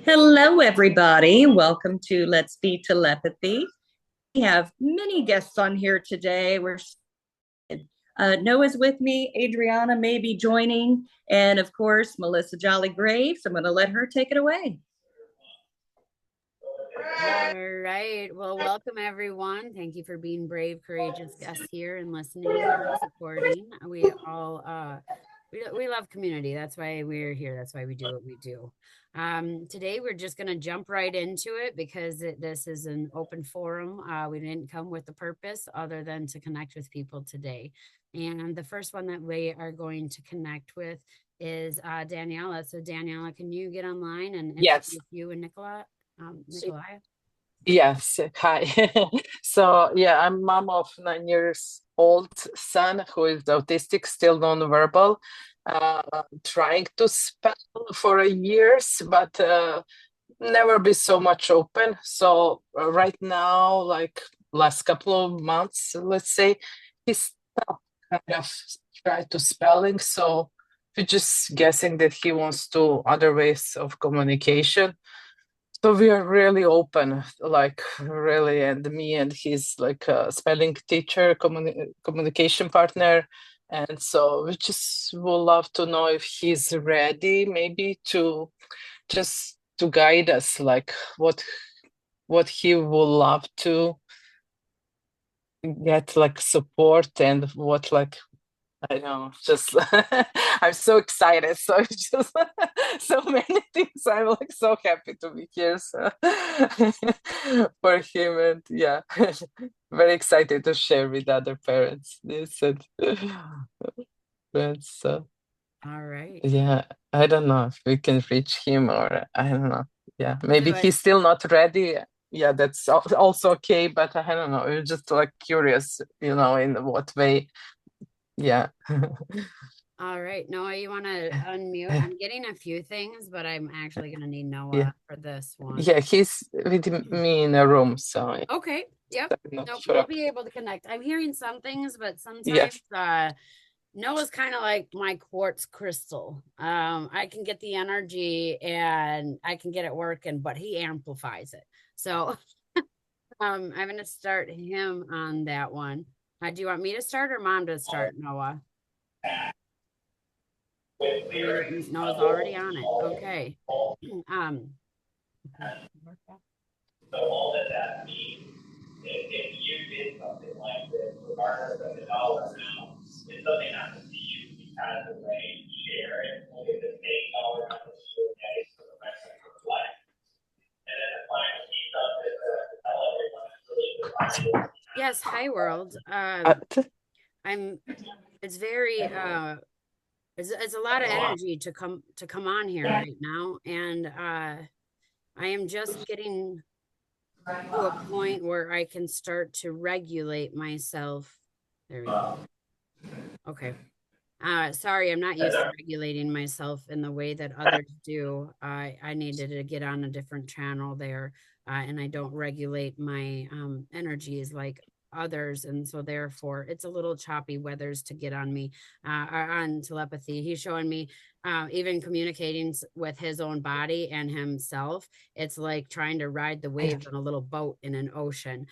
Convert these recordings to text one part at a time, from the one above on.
Hello, everybody. Welcome to Let's Be Telepathy. We have many guests on here today. Noah's with me. Adriana may be joining, and of course, Melissa Jolly Graves. I'm going to let her take it away. All right. Well, welcome everyone. Thank you for being brave, courageous guests here and listening and supporting. We love community. That's why we're here. That's why we do what we do. Today we're just going to jump right into it because this is an open forum. We didn't come with a purpose other than to connect with people today. And the first one that we are going to connect with is Daniela. So Daniela, can you get online and Yes. introduce you and Nikolai? Yes. Hi. So yeah, I'm mom of 9 years old son who is autistic, still non-verbal, trying to spell for years, but never be so much open. So right now, like last couple of months, let's say, he's stopped kind of try to spelling. So we're just guessing that he wants to other ways of communication. So we are really open, like really, and me and his like spelling teacher, communication partner, and so we just would love to know if he's ready, maybe to just to guide us, like what he would love to get like support and what like I know, just I'm so excited. So it's just so many things. I'm like so happy to be here so for him, and yeah, very excited to share with other parents this and friends. So All right. yeah, I don't know if we can reach him or I don't know. Yeah, We'll maybe do it. he's still not ready. Yeah, that's also okay. But I don't know. We're just like curious, in what way. Yeah. All right. Noah, you want to unmute? I'm getting a few things, but I'm actually going to need Yeah. Noah for this one. Yeah, he's with me in a room, so Okay. Yep. I'm not Nope. We'll sure. be able to connect. I'm hearing some things, but sometimes Yes. Noah's kind of like my quartz crystal. I can get the energy and I can get it working, but he amplifies it. So I'm going to start him on that one. Do you want me to start or mom to start, Noah? Noah's already on it. Okay. Um, So all that means if you did something like this, regardless of the dollar amount, if something happens to you, you kind of way share it, only the same dollar amount that you pay for the rest of your life. And then the final piece of it is to tell everyone it's really the yes, hi world. T- I'm it's very it's a lot of energy to come on here right now. And I am just getting to a point where I can start to regulate myself. There we go. Okay. Sorry, I'm not used to regulating myself in the way that others do. I needed to get on a different channel there, and I don't regulate my energies like others, and so therefore it's a little choppy weathers to get on me on telepathy. He's showing me even communicating with his own body and himself. It's like trying to ride the waves on a little boat in an ocean.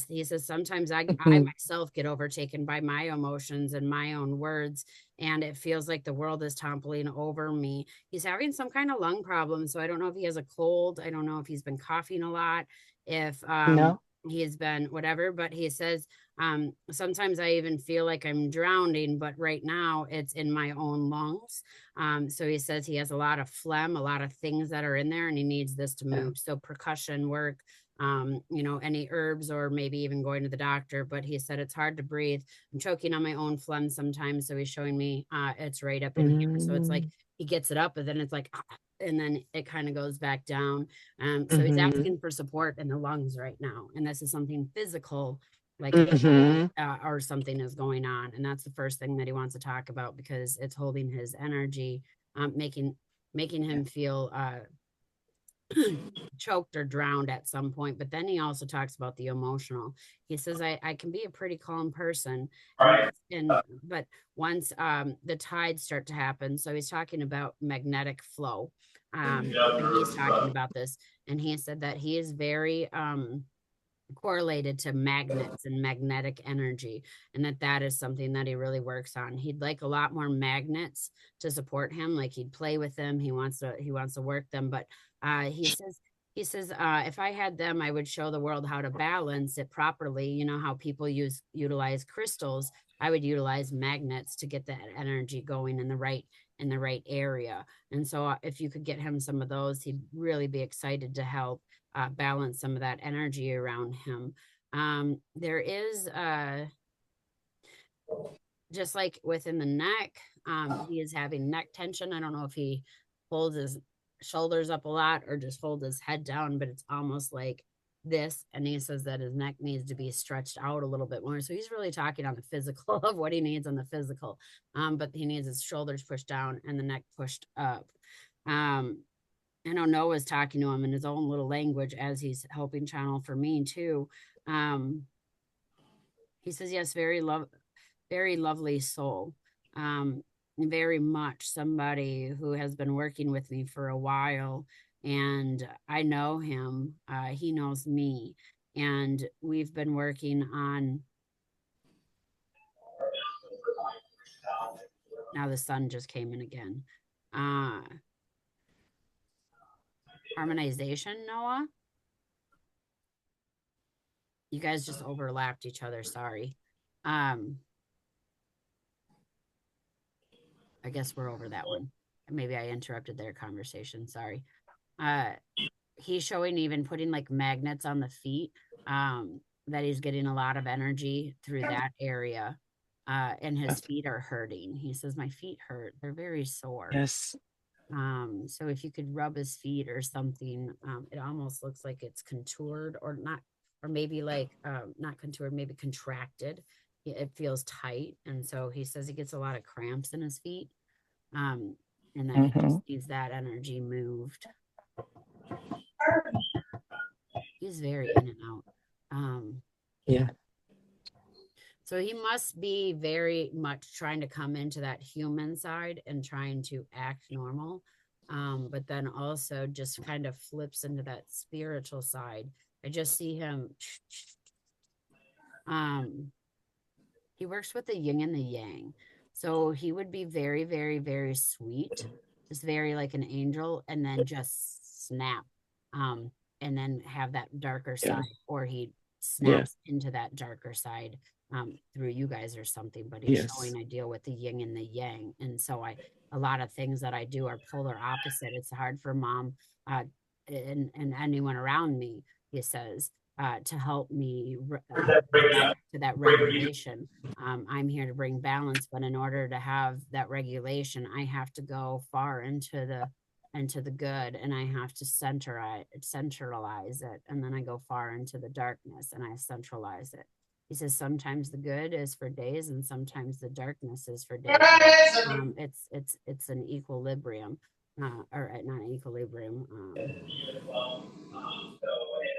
He says sometimes I mhm, myself get overtaken by my emotions and my own words, and it feels like the world is toppling over me. He's having some kind of lung problem, so I don't know if he has a cold. I don't know if he's been coughing a lot, if No. he has been whatever, but he says sometimes I even feel like I'm drowning, but right now it's in my own lungs. So he says he has a lot of phlegm, a lot of things that are in there, and he needs this to Yeah. move. So percussion work, any herbs or maybe even going to the doctor. But he said it's hard to breathe. I'm choking on my own phlegm sometimes. So he's showing me it's right up in here. So it's like Mm, he gets it up, and then it's like, and then it kind of goes back down. So he's mhm, asking for support in the lungs right now. And this is something physical, like a cold mhm, or something is going on. And that's the first thing that he wants to talk about because it's holding his energy, making him feel choked or drowned at some point. But then he also talks about the emotional. He says, I can be a pretty calm person. But once the tides start to happen, so he's talking about magnetic flow. And he's talking about this, and he said that he is very correlated to magnets and magnetic energy, and that is something that he really works on. He'd like a lot more magnets to support him, like he'd play with them. He wants to work them, but he says if I had them, I would show the world how to balance it properly. You know how people utilize crystals. I would utilize magnets to get that energy going in the right area. And so if you could get him some of those, he'd really be excited to help balance some of that energy around him. There is just like within the neck, he is having neck tension. I don't know if he holds his shoulders up a lot or just holds his head down, but it's almost like this. And he says that his neck needs to be stretched out a little bit more. So he's really talking on the physical of what he needs on the physical. But he needs his shoulders pushed down and the neck pushed up. I know Noah's talking to him in his own little language as he's helping channel for me too. He says, yes, very lovely soul. Very much somebody who has been working with me for a while, and I know him. He knows me, and we've been working on. Now the sun just came in again. Harmonization, Noah? You guys just overlapped each other. Sorry. I guess we're over that one. Maybe I interrupted their conversation. Sorry. He's showing even putting like magnets on the feet, that he's getting a lot of energy through that area. And his feet are hurting. He says, my feet hurt. They're very sore. Yes. So if you could rub his feet or something, it almost looks like it's contoured or not, or maybe like not contoured, maybe contracted. It feels tight. And so he says he gets a lot of cramps in his feet. And then he just needs that energy moved. He's very in and out. Yeah. So he must be very much trying to come into that human side and trying to act normal. But then also just kind of flips into that spiritual side. I just see him. He works with the yin and the yang. So he would be very, very, very sweet, just very like an angel, and then just snap. And then have that darker side, or he snaps into that darker side through you guys or something. But he's showing I deal with the yin and the yang, and so a lot of things that I do are polar opposite. It's hard for mom and anyone around me, he says, to help me to that regulation. I'm here to bring balance, but in order to have that regulation, I have to go far into the good, and I have to centralize it, and then I go far into the darkness and I centralize it. He says sometimes the good is for days and sometimes the darkness is for days. It's an equilibrium, or not an equilibrium.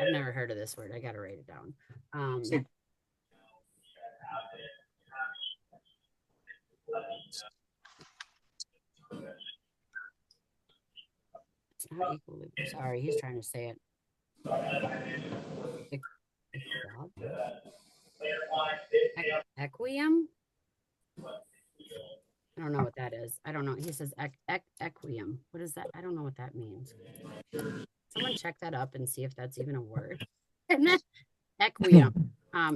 I've never heard of this word. I gotta write it down. It's not equilibrium. Sorry, he's trying to say it. Equium? I don't know what that is. I don't know. He says equium. What is that? I don't know what that means. Someone check that up and see if that's even a word. And then equium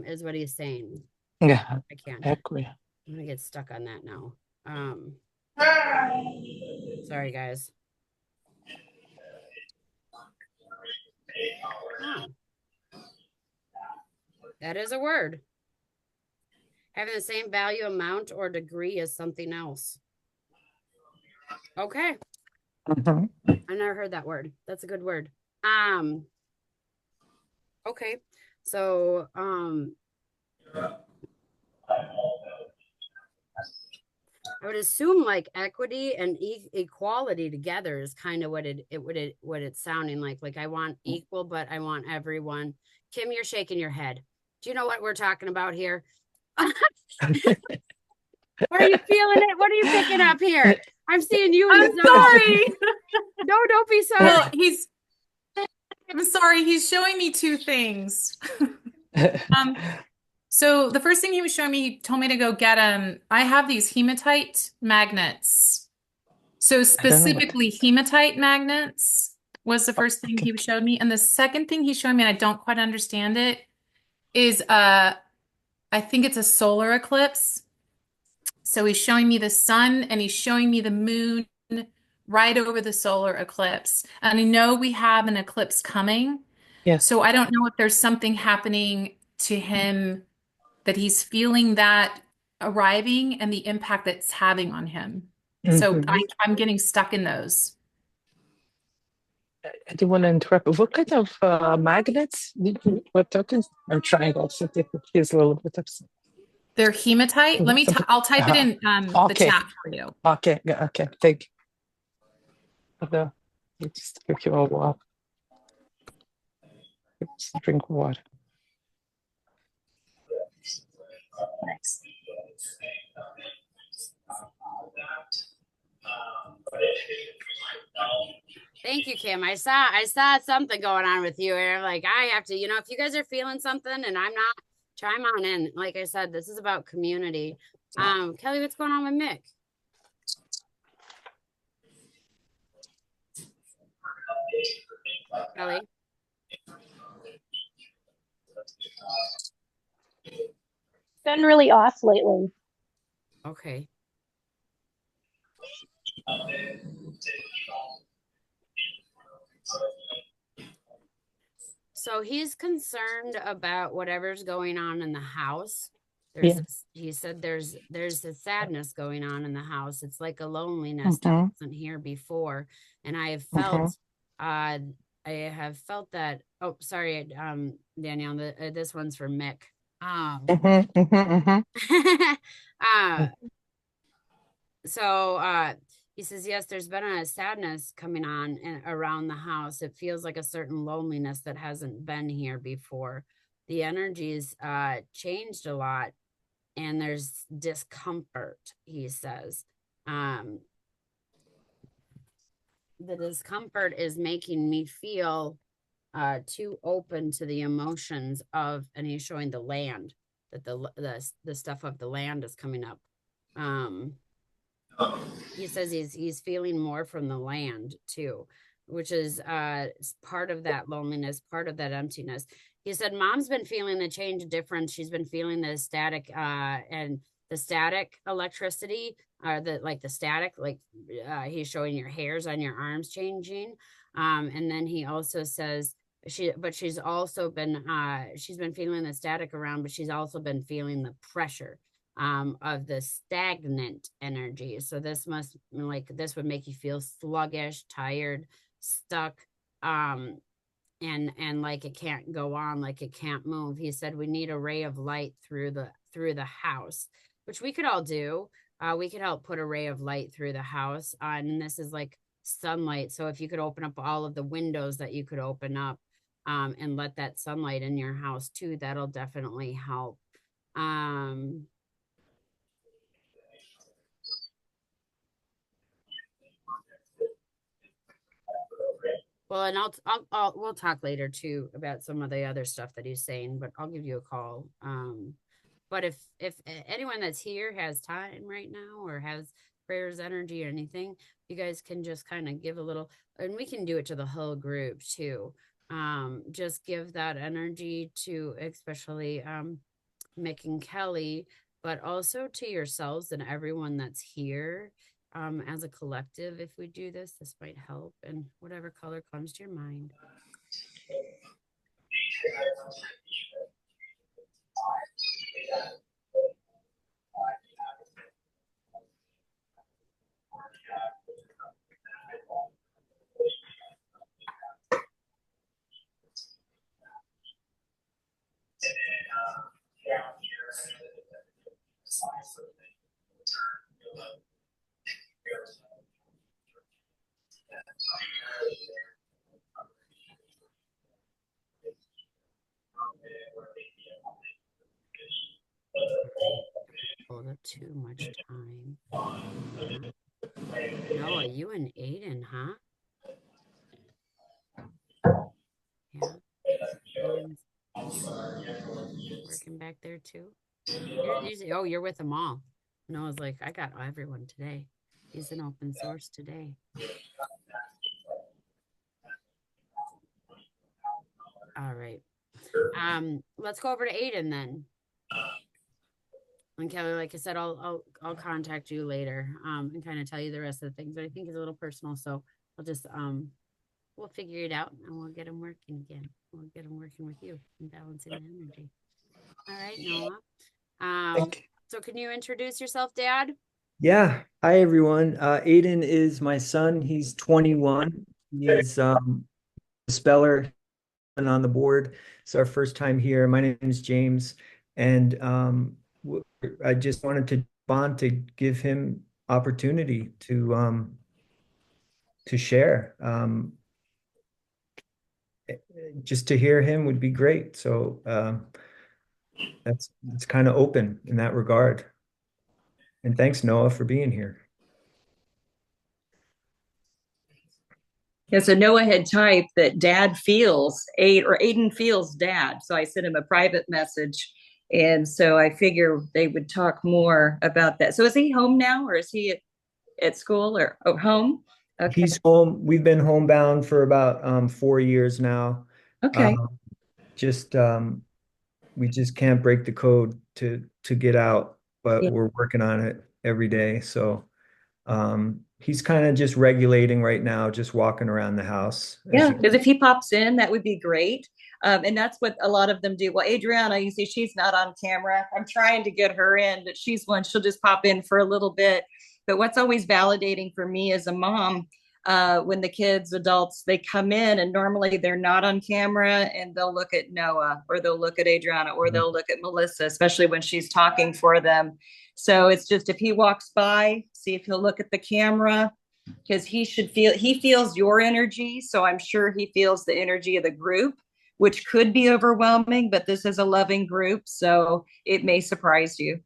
is what he's saying. Yeah. I can't. Equium. I'm gonna get stuck on that now. Sorry guys. Oh. That is a word. Having the same value, amount, or degree as something else. Okay. I never heard that word. That's a good word. Okay. So, I would assume like equity and equality together is kind of what it's sounding like. Like I want equal, but I want everyone. Kim, you're shaking your head. Do you know what we're talking about here? Are you feeling it? What are you picking up here? I'm seeing you in I'm the zone. sorry. No, don't be sorry. Well, I'm sorry. He's showing me two things. So the first thing he was showing me, he told me to go get I have these hematite magnets. So specifically hematite magnets was the first thing he showed me. And the second thing he showed me, and I don't quite understand it, is I think it's a solar eclipse. So he's showing me the sun and he's showing me the moon right over the solar eclipse. And I know we have an eclipse coming. Yes. So I don't know if there's something happening to him that he's feeling that arriving and the impact that's having on him. So I'm getting stuck in those. I do want to interrupt. What kind of magnets did you were talking? Or triangles? He's a little bit upset. They're hematite. I'll type it in the Okay. chat for you. Okay. Okay. Thank you. No, you just took you a while. Just drink water. Nice. Thank you, Kim. I saw something going on with you, and I'm like, I have to, if you guys are feeling something and I'm not, chime on in. Like I said, this is about community. Kelly, what's going on with Mick? Kelly? Been really off lately. Okay. So he's concerned about whatever's going on in the house. He said there's a sadness going on in the house. It's like a loneliness that wasn't here before. And I have felt that. Oh, sorry, Danielle. This one's for Mick. So he says, yes, there's been a sadness coming on and around the house. It feels like a certain loneliness that hasn't been here before. The energies changed a lot, and there's discomfort, he says. The discomfort is making me feel too open to the emotions of, and he's showing the land, that the stuff of the land is coming up. He says he's feeling more from the land too, which is part of that loneliness, part of that emptiness. He said mom's been feeling the change difference. She's been feeling the static and the static electricity, the static, he's showing your hairs on your arms changing. And then he also says she's also been she's been feeling the static around, but she's also been feeling the pressure of the stagnant energy. So this would make you feel sluggish, tired, stuck, and like it can't go on, like it can't move. He said we need a ray of light through the house, which we could all do. We could help put a ray of light through the house, and this is like sunlight. So if you could open up all of the windows that you could open up, and let that sunlight in your house too, that'll definitely help. Well, and we'll talk later too about some of the other stuff that he's saying, but I'll give you a call. But if anyone that's here has time right now or has prayers, energy, or anything, you guys can just kind of give a little, and we can do it to the whole group too. Just give that energy to especially Mick and Kelly, but also to yourselves and everyone that's here. As a collective, if we do this might help, and whatever color comes to your mind. Hold up too much time. Noah, you and Aiden, huh? Yeah. Aiden's working back there too. You're usually, oh, you're with them all. Noah's like, I got everyone today. He's an open source today. All right. Let's go over to Aiden then. And Kelly, like I said, I'll contact you later and kind of tell you the rest of the things. But I think it's a little personal, so I'll just we'll figure it out and we'll get them working again. We'll get them working with you and balancing the energy. All right, Noah. So can you introduce yourself, Dad? Yeah. Hi, everyone. Aiden is my son. He's 21. He's a speller and on the board. It's our first time here. My name is James, and I just wanted to bond to give him opportunity to share. Just to hear him would be great. So it's kind of open in that regard. And thanks, Noah, for being here. Yeah, so Noah had typed that Dad feels Aiden feels Dad. So I sent him a private message. And so I figure they would talk more about that. So is he home now, or is he at school or home? Okay. He's home. We've been homebound for about 4 years now. Okay. We just can't break the code to get out, but Yeah. we're working on it every day. So he's kind of just regulating right now, just walking around the house. Yeah, because if he pops in, that would be great. And that's what a lot of them do. Well, Adriana, you see, she's not on camera. I'm trying to get her in, but she's one, she'll just pop in for a little bit. But what's always validating for me as a mom, when the kids, adults, they come in and normally they're not on camera and they'll look at Noah or they'll look at Adriana or they'll look at Melissa, especially when she's talking for them. So it's just, if he walks by, see if he'll look at the camera, because he feels your energy. So I'm sure he feels the energy of the group, which could be overwhelming, but this is a loving group. So it may surprise you.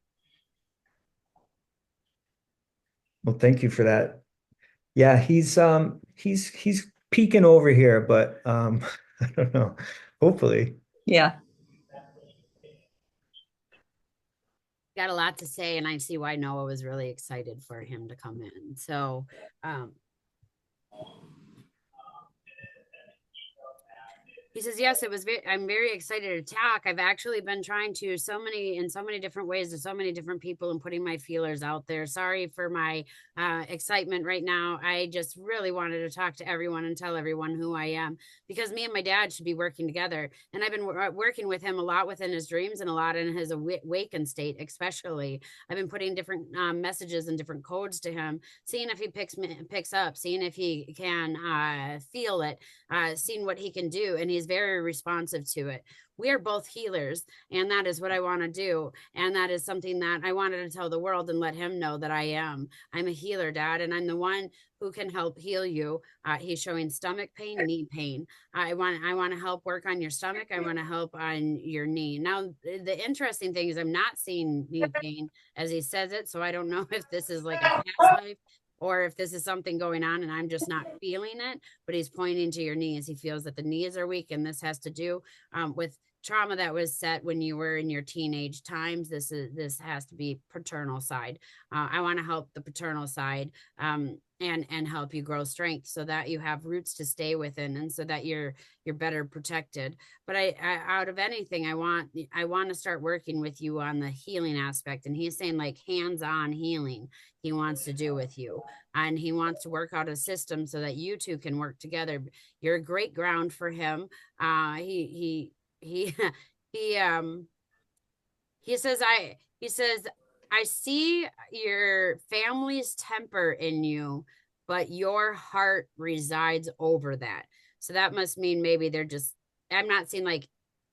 Well, thank you for that. Yeah, he's peeking over here, but I don't know. Hopefully. Yeah. Got a lot to say, and I see why Noah was really excited for him to come in. So he says, yes, I'm very excited to talk. I've actually been trying to in so many different ways to so many different people and putting my feelers out there. Sorry for my excitement right now. I just really wanted to talk to everyone and tell everyone who I am, because me and my dad should be working together. And I've been working with him a lot within his dreams and a lot in his awakened state, especially. I've been putting different messages and different codes to him, seeing if he picks up, seeing if he can feel it, seeing what he can do. And he's very responsive to it. We are both healers, and that is what I want to do. And that is something that I wanted to tell the world and let him know that I'm a healer, Dad, and I'm the one who can help heal you. He's showing stomach pain, knee pain. I want to help work on your stomach. I want to help on your knee. Now, the interesting thing is I'm not seeing knee pain as he says it. So I don't know if this is like a past life or if this is something going on and I'm just not feeling it, but he's pointing to your knees. He feels that the knees are weak, and this has to do with trauma that was set when you were in your teenage times. This has to be paternal side. I want to help the paternal side and help you grow strength so that you have roots to stay within, and so that you're better protected. But I out of anything, I want to start working with you on the healing aspect. And he's saying like hands-on healing he wants to do with you, and he wants to work out a system so that you two can work together. You're a great ground for him. He says I see your family's temper in you, but your heart resides over that. So that must mean maybe I'm not seeing like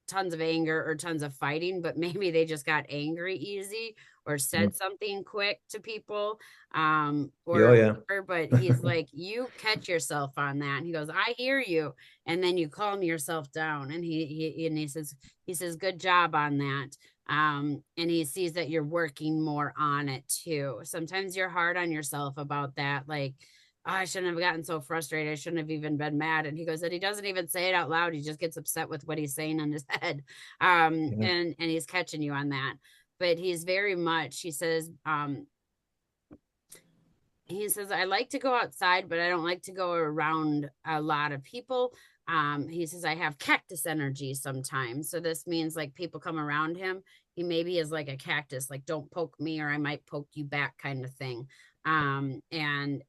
tons of anger or tons of fighting, but maybe they just got angry easy, or said something quick to people, Oh, or yeah. whatever, but he's like, you catch yourself on that. And he goes, I hear you. And then you calm yourself down. And he says, good job on that. And he sees that you're working more on it too. Sometimes you're hard on yourself about that. Like, oh, I shouldn't have gotten so frustrated. I shouldn't have even been mad. And he goes, and he doesn't even say it out loud. He just gets upset with what he's saying in his head. Yeah. And he's catching you on that. But he's very much, he says, I like to go outside, but I don't like to go around a lot of people. He says, I have cactus energy sometimes. So this means like people come around him. He maybe is like a cactus, like don't poke me or I might poke you back kind of thing. And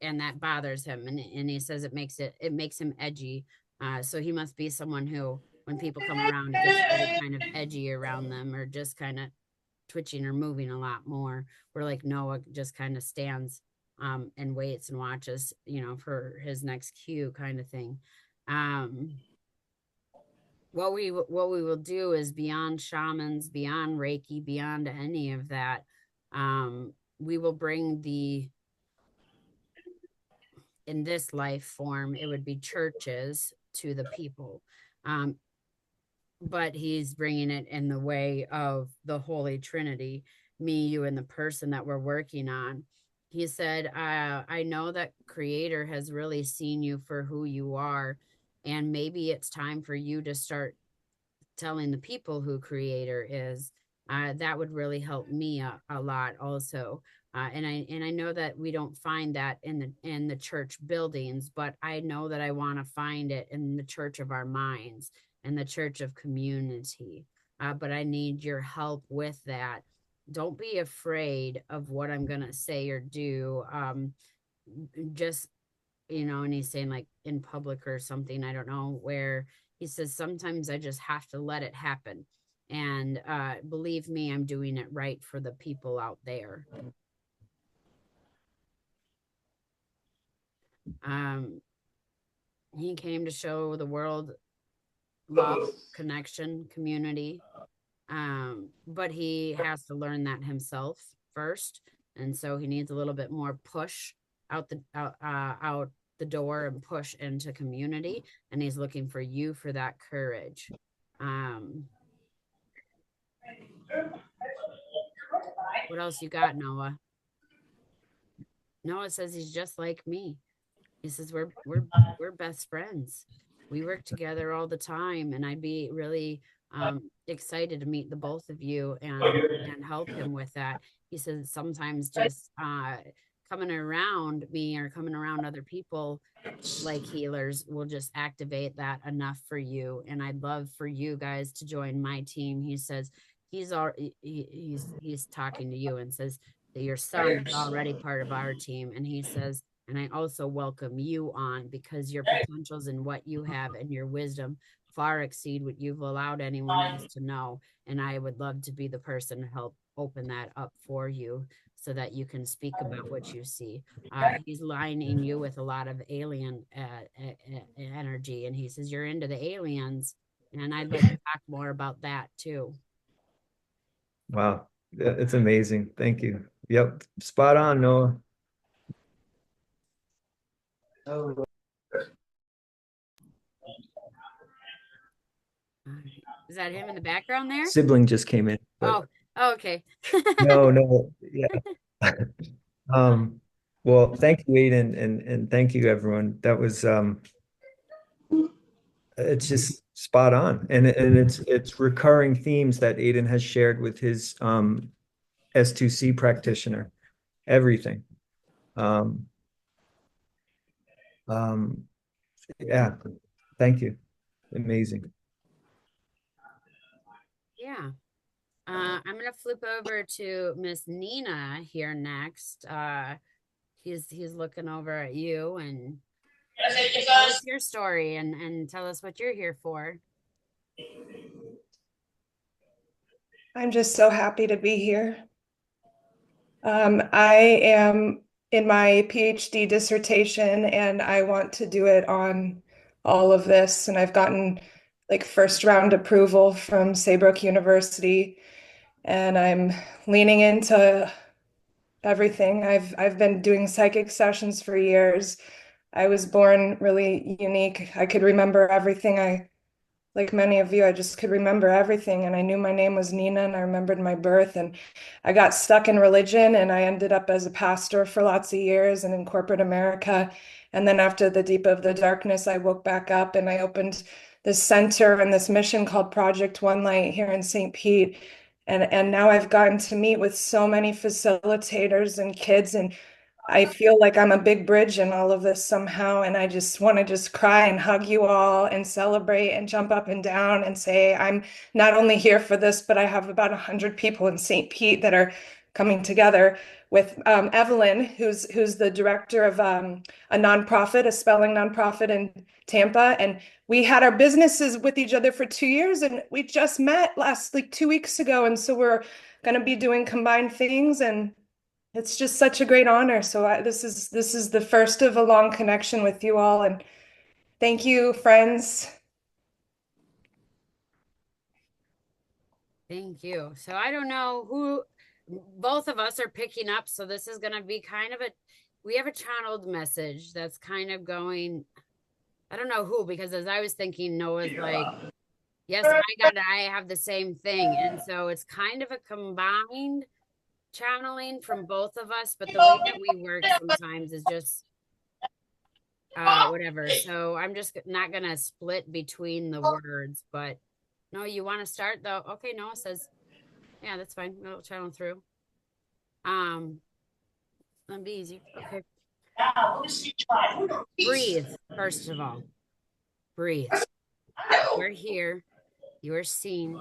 that bothers him. And he says it makes him edgy. So he must be someone who, when people come around, it gets really kind of edgy around them or just kind of twitching or moving a lot more. Where like Noah just kind of stands and waits and watches, for his next cue kind of thing. What we will do is beyond shamans, beyond Reiki, beyond any of that. We will bring in this life form, it would be churches to the people. But he's bringing it in the way of the Holy Trinity, me, you, and the person that we're working on. He said, I know that Creator has really seen you for who you are, and maybe it's time for you to start telling the people who Creator is. That would really help me a lot also. And I know that we don't find that in the church buildings, but I know that I want to find it in the church of our minds and the church of community. But I need your help with that. Don't be afraid of what I'm going to say or do. Just, and he's saying like in public or something, I don't know, where he says, sometimes I just have to let it happen. And believe me, I'm doing it right for the people out there. He came to show the world love, connection, community. But he has to learn that himself first. And so he needs a little bit more push out the door and push into community. And he's looking for you for that courage. What else you got, Noah? Noah says he's just like me. He says we're best friends. We work together all the time, and I'd be really excited to meet the both of you and help him with that. He says sometimes just coming around me or coming around other people like healers will just activate that enough for you. And I'd love for you guys to join my team. He says he's talking to you and says that your son is already part of our team. And he says, and I also welcome you on because your potentials and what you have and your wisdom far exceed what you've allowed anyone else to know. And I would love to be the person to help open that up for you so that you can speak about what you see. He's lining you with a lot of alien energy. And he says, you're into the aliens. And I'd like to talk more about that too. Wow. It's amazing. Thank you. Yep. Spot on, Noah. Oh. Is that him in the background there? Sibling just came in. Oh, okay. No. Yeah. Well, thank you, Aiden, and thank you, everyone. That was it's just spot on. And it's recurring themes that Aiden has shared with his S2C practitioner. Everything. Yeah. Thank you. Amazing. Yeah. I'm gonna flip over to Miss Nina here next. He's looking over at you and tell us your story and tell us what you're here for. I'm just so happy to be here. I am in my PhD dissertation and I want to do it on all of this. And I've gotten like first round approval from Saybrook University. and I'm leaning into everything. I've been doing psychic sessions for years. I was born really unique. I could remember everything. Like many of you, I just could remember everything. And I knew my name was Nina, and I remembered my birth. And I got stuck in religion, and I ended up as a pastor for lots of years and in corporate America. And then after the deep of the darkness, I woke back up and I opened this center and this mission called Project One Light here in St. Pete. And now I've gotten to meet with so many facilitators and kids, and I feel like I'm a big bridge in all of this somehow, and I just want to just cry and hug you all and celebrate and jump up and down and say I'm not only here for this, but I have about 100 people in St. Pete that are coming together with Evelyn, who's the director of a nonprofit, a spelling nonprofit in Tampa, and we had our businesses with each other for 2 years, and we just met last like 2 weeks ago, and so we're going to be doing combined things, and it's just such a great honor. So this is the first of a long connection with you all, and thank you, friends. Thank you. So I don't know who both of us are picking up. So this is going to be kind of we have a channeled message that's kind of going, I don't know who, because as I was thinking, Noah's like, yes, I have the same thing. And so it's kind of a combined channeling from both of us, but the way that we work sometimes is just whatever. So I'm just not gonna split between the words, but no, you want to start though? Okay, Noah says, yeah, that's fine. We'll channel through. That'll be easy. Okay. Breathe, first of all. Breathe. We're here. You are seen.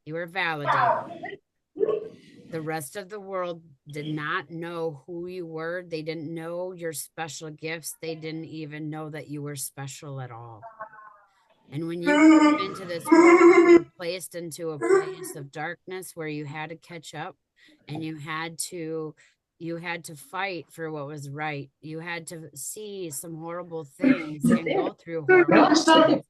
You are validated. The rest of the world did not know who you were. They didn't know your special gifts. They didn't even know that you were special at all. And when you came into this world, you were placed into a place of darkness where you had to catch up, and you had to fight for what was right. You had to see some horrible things and go through horrible things. Those are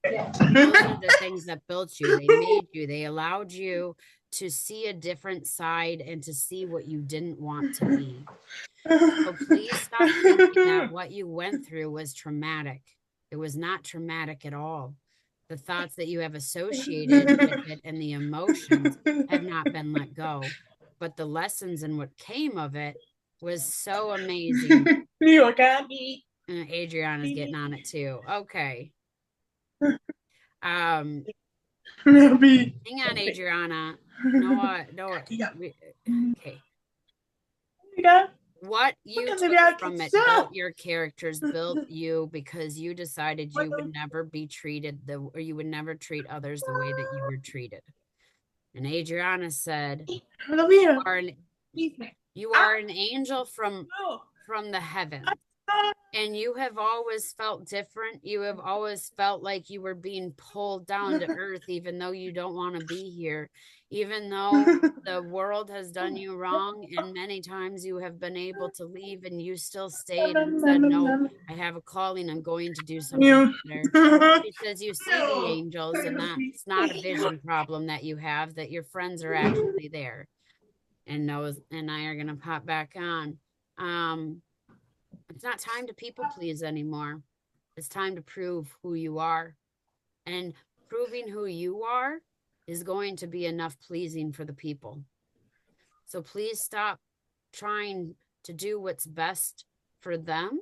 the things that built you. They made you. They allowed you to see a different side and to see what you didn't want to be. So please stop thinking that what you went through was traumatic. It was not traumatic at all. The thoughts that you have associated with it and the emotions have not been let go. But the lessons and what came of it was so amazing. Adriana's getting on it too. Okay. Hang on, Adriana. Noah. Okay. What you took from it built your characters, built you, because you decided you would never be treated or you would never treat others the way that you were treated. And Adriana said, you are an angel from the heavens. And you have always felt different. You have always felt like you were being pulled down to earth, even though you don't want to be here, even though the world has done you wrong. And many times you have been able to leave, and you still stayed and said, no, I have a calling. I'm going to do something better. She says you see the angels, and that's not a vision problem that you have, that your friends are actually there. And Noah and I are going to pop back on. It's not time to people please anymore. It's time to prove who you are. And proving who you are is going to be enough pleasing for the people. So please stop trying to do what's best for them,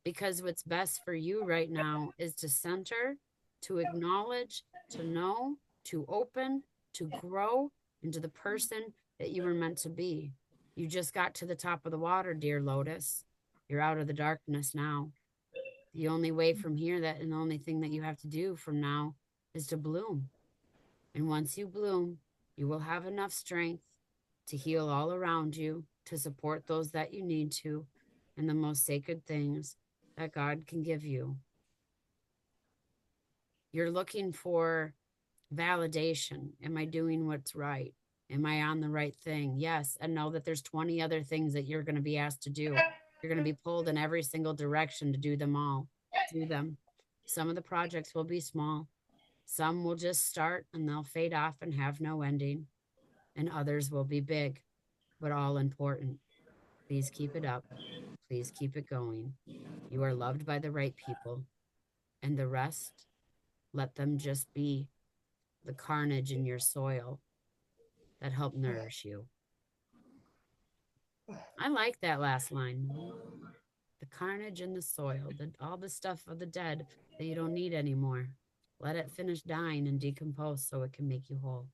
because what's best for you right now is to center, to acknowledge, to know, to open, to grow into the person that you were meant to be. You just got to the top of the water, dear Lotus. You're out of the darkness now. The only way from here, and the only thing that you have to do from now is to bloom. And once you bloom, you will have enough strength to heal all around you, to support those that you need to, and the most sacred things that God can give you. You're looking for validation. Am I doing what's right? Am I on the right thing? Yes. And know that there's 20 other things that you're going to be asked to do. You're going to be pulled in every single direction to do them all. Do them. Some of the projects will be small. Some will just start and they'll fade off and have no ending. and others will be big, but all important. Please keep it up. Please keep it going. You are loved by the right people, and the rest, let them just be the carnage in your soil that help nourish you. I like that last line. The carnage in the soil, all the stuff of the dead that you don't need anymore. Let it finish dying and decompose so it can make you whole.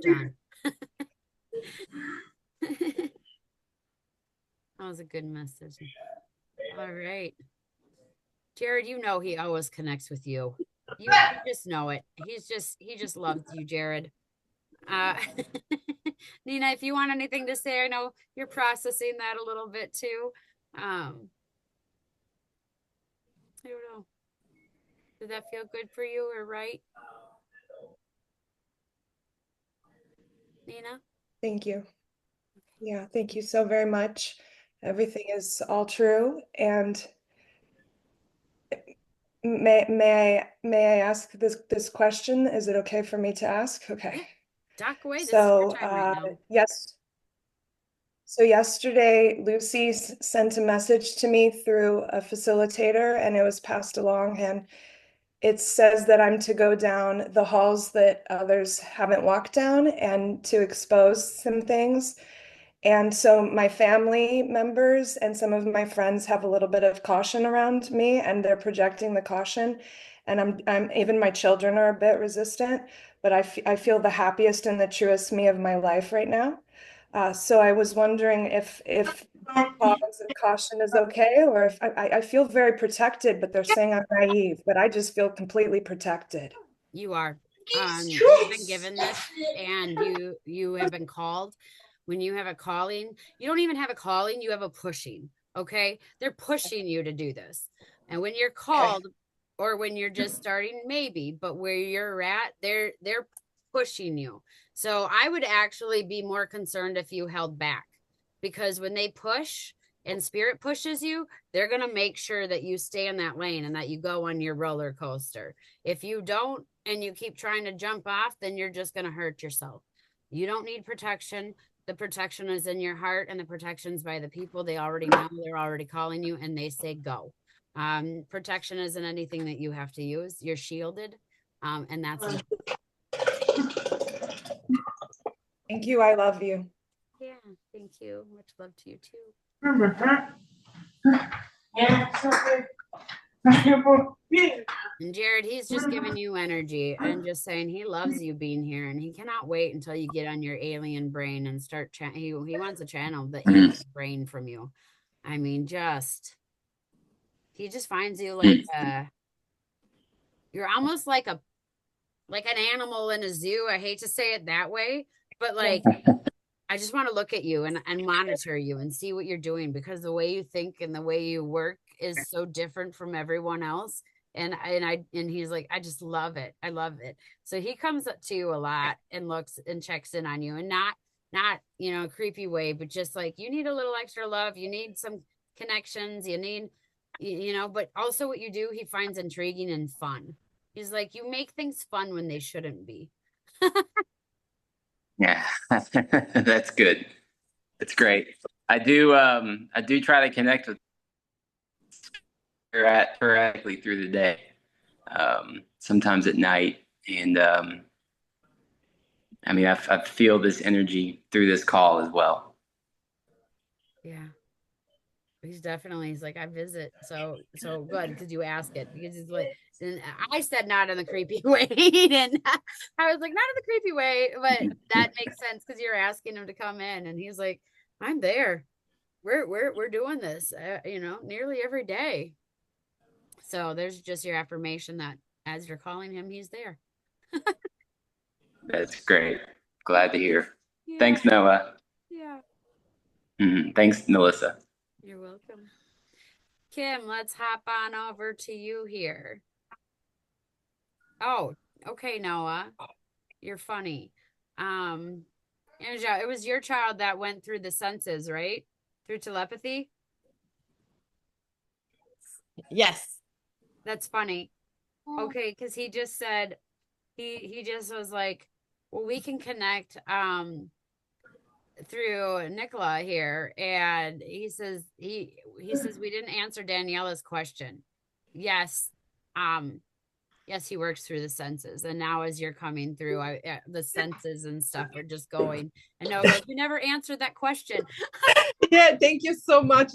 Done. That was a good message. All right. Jared, you know he always connects with you. You just know it. He just loves you, Jared. Nina, if you want anything to say, I know you're processing that a little bit too. I don't know. Did that feel good for you or right? Nina? Thank you. Yeah, thank you so very much. Everything is all true. And may I ask this question? Is it okay for me to ask? Okay. Talk away. This is So your time right now. yes. So yesterday, Lucy sent a message to me through a facilitator, and it was passed along. And it says that I'm to go down the halls that others haven't walked down and to expose some things. And so my family members and some of my friends have a little bit of caution around me, and they're projecting the caution. And I'm even my children are a bit resistant, but I feel the happiest and the truest me of my life right now. So I was wondering if pause and caution is okay, or if I feel very protected, but they're saying I'm naive, but I just feel completely protected. You are. You've been given this, and you have been called. When you have a calling, you don't even have a calling, you have a pushing. Okay, they're pushing you to do this, and when you're called, or when you're just starting, maybe, but where you're at, they're pushing you. So I would actually be more concerned if you held back, because when they push and spirit pushes you, they're going to make sure that you stay in that lane and that you go on your roller coaster. If you don't and you keep trying to jump off, then you're just going to hurt yourself. You don't need protection. The protection is in your heart, and the protection's by the people. They already know, they're already calling you, and they say go. Protection isn't anything that you have to use. You're shielded, and that's it. Thank you. I love you. Yeah, thank you. Much love to you too. And Jared, he's just giving you energy and just saying he loves you being here, and he cannot wait until you get on your alien brain and start he wants to channel the alien brain from you. I mean, he just finds you like you're almost like an animal in a zoo. I hate to say it that way, but like I just want to look at you and monitor you and see what you're doing, because the way you think and the way you work is so different from everyone else. And he's like, I just love it. I love it. So he comes up to you a lot and looks and checks in on you, and not a creepy way, but just like, you need a little extra love. You need some connections. You need, but also what you do, he finds intriguing and fun. He's like, you make things fun when they shouldn't be. Yeah, that's good. That's great. I do try to connect with her periodically through the day. Sometimes at night, and I mean, I feel this energy through this call as well. Yeah. He's like, I visit. So good, because you ask it, because he's like, and I said not in the creepy way. And I was like, not in the creepy way, but that makes sense because you're asking him to come in, and he's like, I'm there. We're doing this, nearly every day. So there's just your affirmation that as you're calling him, he's there. That's great. Glad to hear. Yeah. Thanks, Noah. Yeah. Thanks, Melissa. You're welcome. Kim, let's hop on over to you here. Oh, okay, Noah. You're funny. It was your child that went through the senses, right? Through telepathy? Yes. That's funny. Okay, because he just said he just was like, well, we can connect through Nicola here, and he says we didn't answer Daniela's question. Yes, yes, he works through the senses, and now as you're coming through, the senses and stuff are just going. And Noah goes, you never answered that question. Yeah, thank you so much.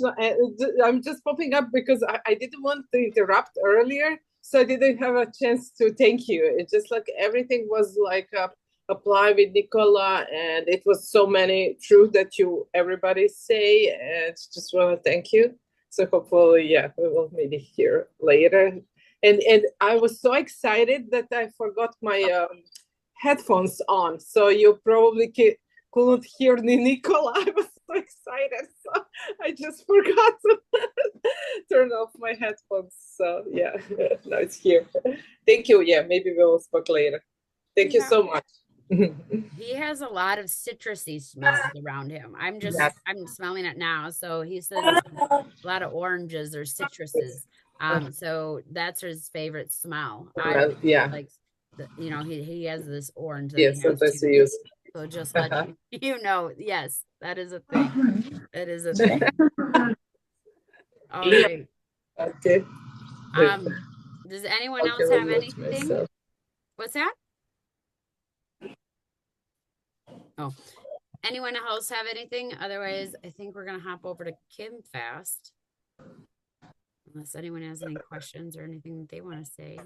I'm just popping up because I didn't want to interrupt earlier, so I didn't have a chance to thank you. It's just like everything was like applied with Nicola, and it was so many truth that everybody say, and just want to thank you. So hopefully, yeah, we will maybe hear later. And I was so excited that I forgot my headphones on, so you probably couldn't hear Nicola. I was so excited, so I just forgot to turn off my headphones. So yeah, now it's here. Thank you. Yeah, maybe we will speak later. Thank you so much. He has a lot of citrusy smells around him. I'm smelling it now. So he says a lot of oranges or citruses. So that's his favorite smell. Yeah. Like, he has this orange that Yes, he has sometimes too. we use. So just let you know, yes, that is a thing. That is a thing. All right. Okay. Does anyone else have anything? Myself. What's that? Oh, anyone else have anything? Otherwise, I think we're gonna hop over to Kim fast. Unless anyone has any questions or anything that they want to say.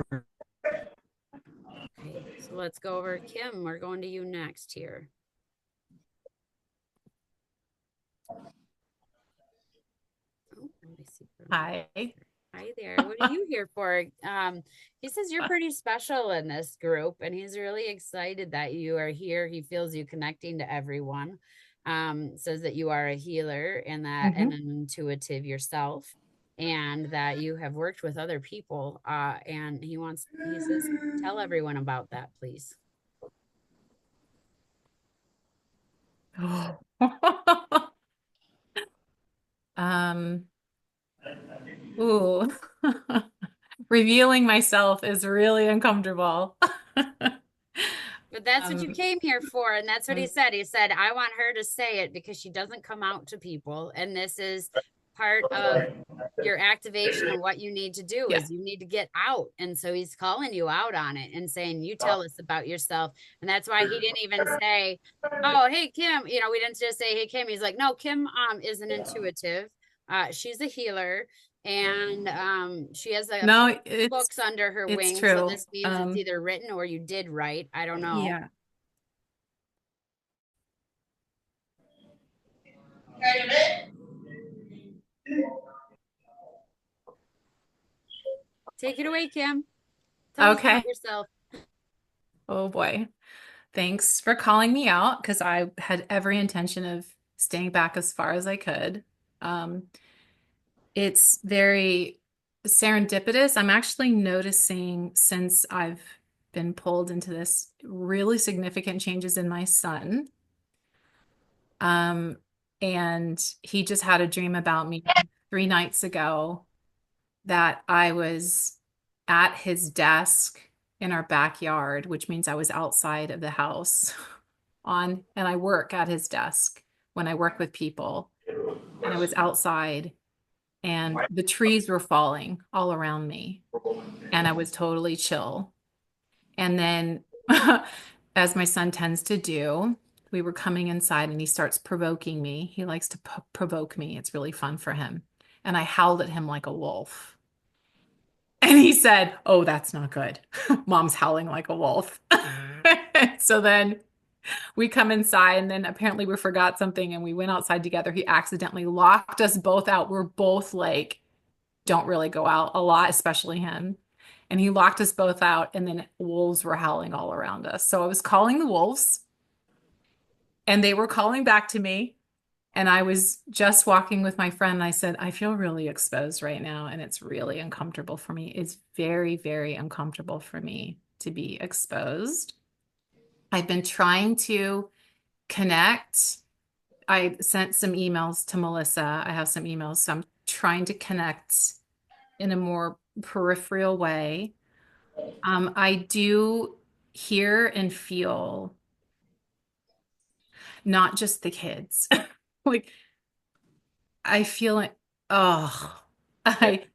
Okay, so let's go over Kim. We're going to you next here. Oh, let me see. Hi. Hi there. What are you here for? He says you're pretty special in this group, and he's really excited that you are here. He feels you connecting to everyone. Says that you are a healer and that and an intuitive yourself, and that you have worked with other people. And he says, tell everyone about that, please. Ooh. Revealing myself is really uncomfortable. But that's what you came here for. And that's what he said. He said, I want her to say it because she doesn't come out to people. And this is part of your activation and what you need to do is you need to get out. And so he's calling you out on it and saying, you tell us about yourself. And that's why he didn't even say, oh, hey, Kim, we didn't just say, hey, Kim. He's like, no, Kim is an intuitive. She's a healer. And she has books under her wing. True. So this means it's either written or you did write. I don't know. Yeah. Take it away, Kim. Tell us about yourself. Oh boy. Thanks for calling me out because I had every intention of staying back as far as I could. It's very serendipitous. I'm actually noticing since I've been pulled into this really significant changes in my son. And he just had a dream about me 3 nights ago that I was at his desk in our backyard, which means I was outside of the house and I work at his desk when I work with people. And I was outside and the trees were falling all around me and I was totally chill. And then as my son tends to do, we were coming inside and he starts provoking me. He likes to provoke me. It's really fun for him. And I howled at him like a wolf. And he said, oh, that's not good. Mom's howling like a wolf. So then we come inside and then apparently we forgot something and we went outside together. He accidentally locked us both out. We're both like, don't really go out a lot, especially him. And he locked us both out and then wolves were howling all around us. So I was calling the wolves and they were calling back to me. And I was just walking with my friend and I said, I feel really exposed right now and it's really uncomfortable for me. It's very, very uncomfortable for me to be exposed. I've been trying to connect. I sent some emails to Melissa. I have some emails, so I'm trying to connect in a more peripheral way. I do hear and feel not just the kids. Like I feel it. Oh, I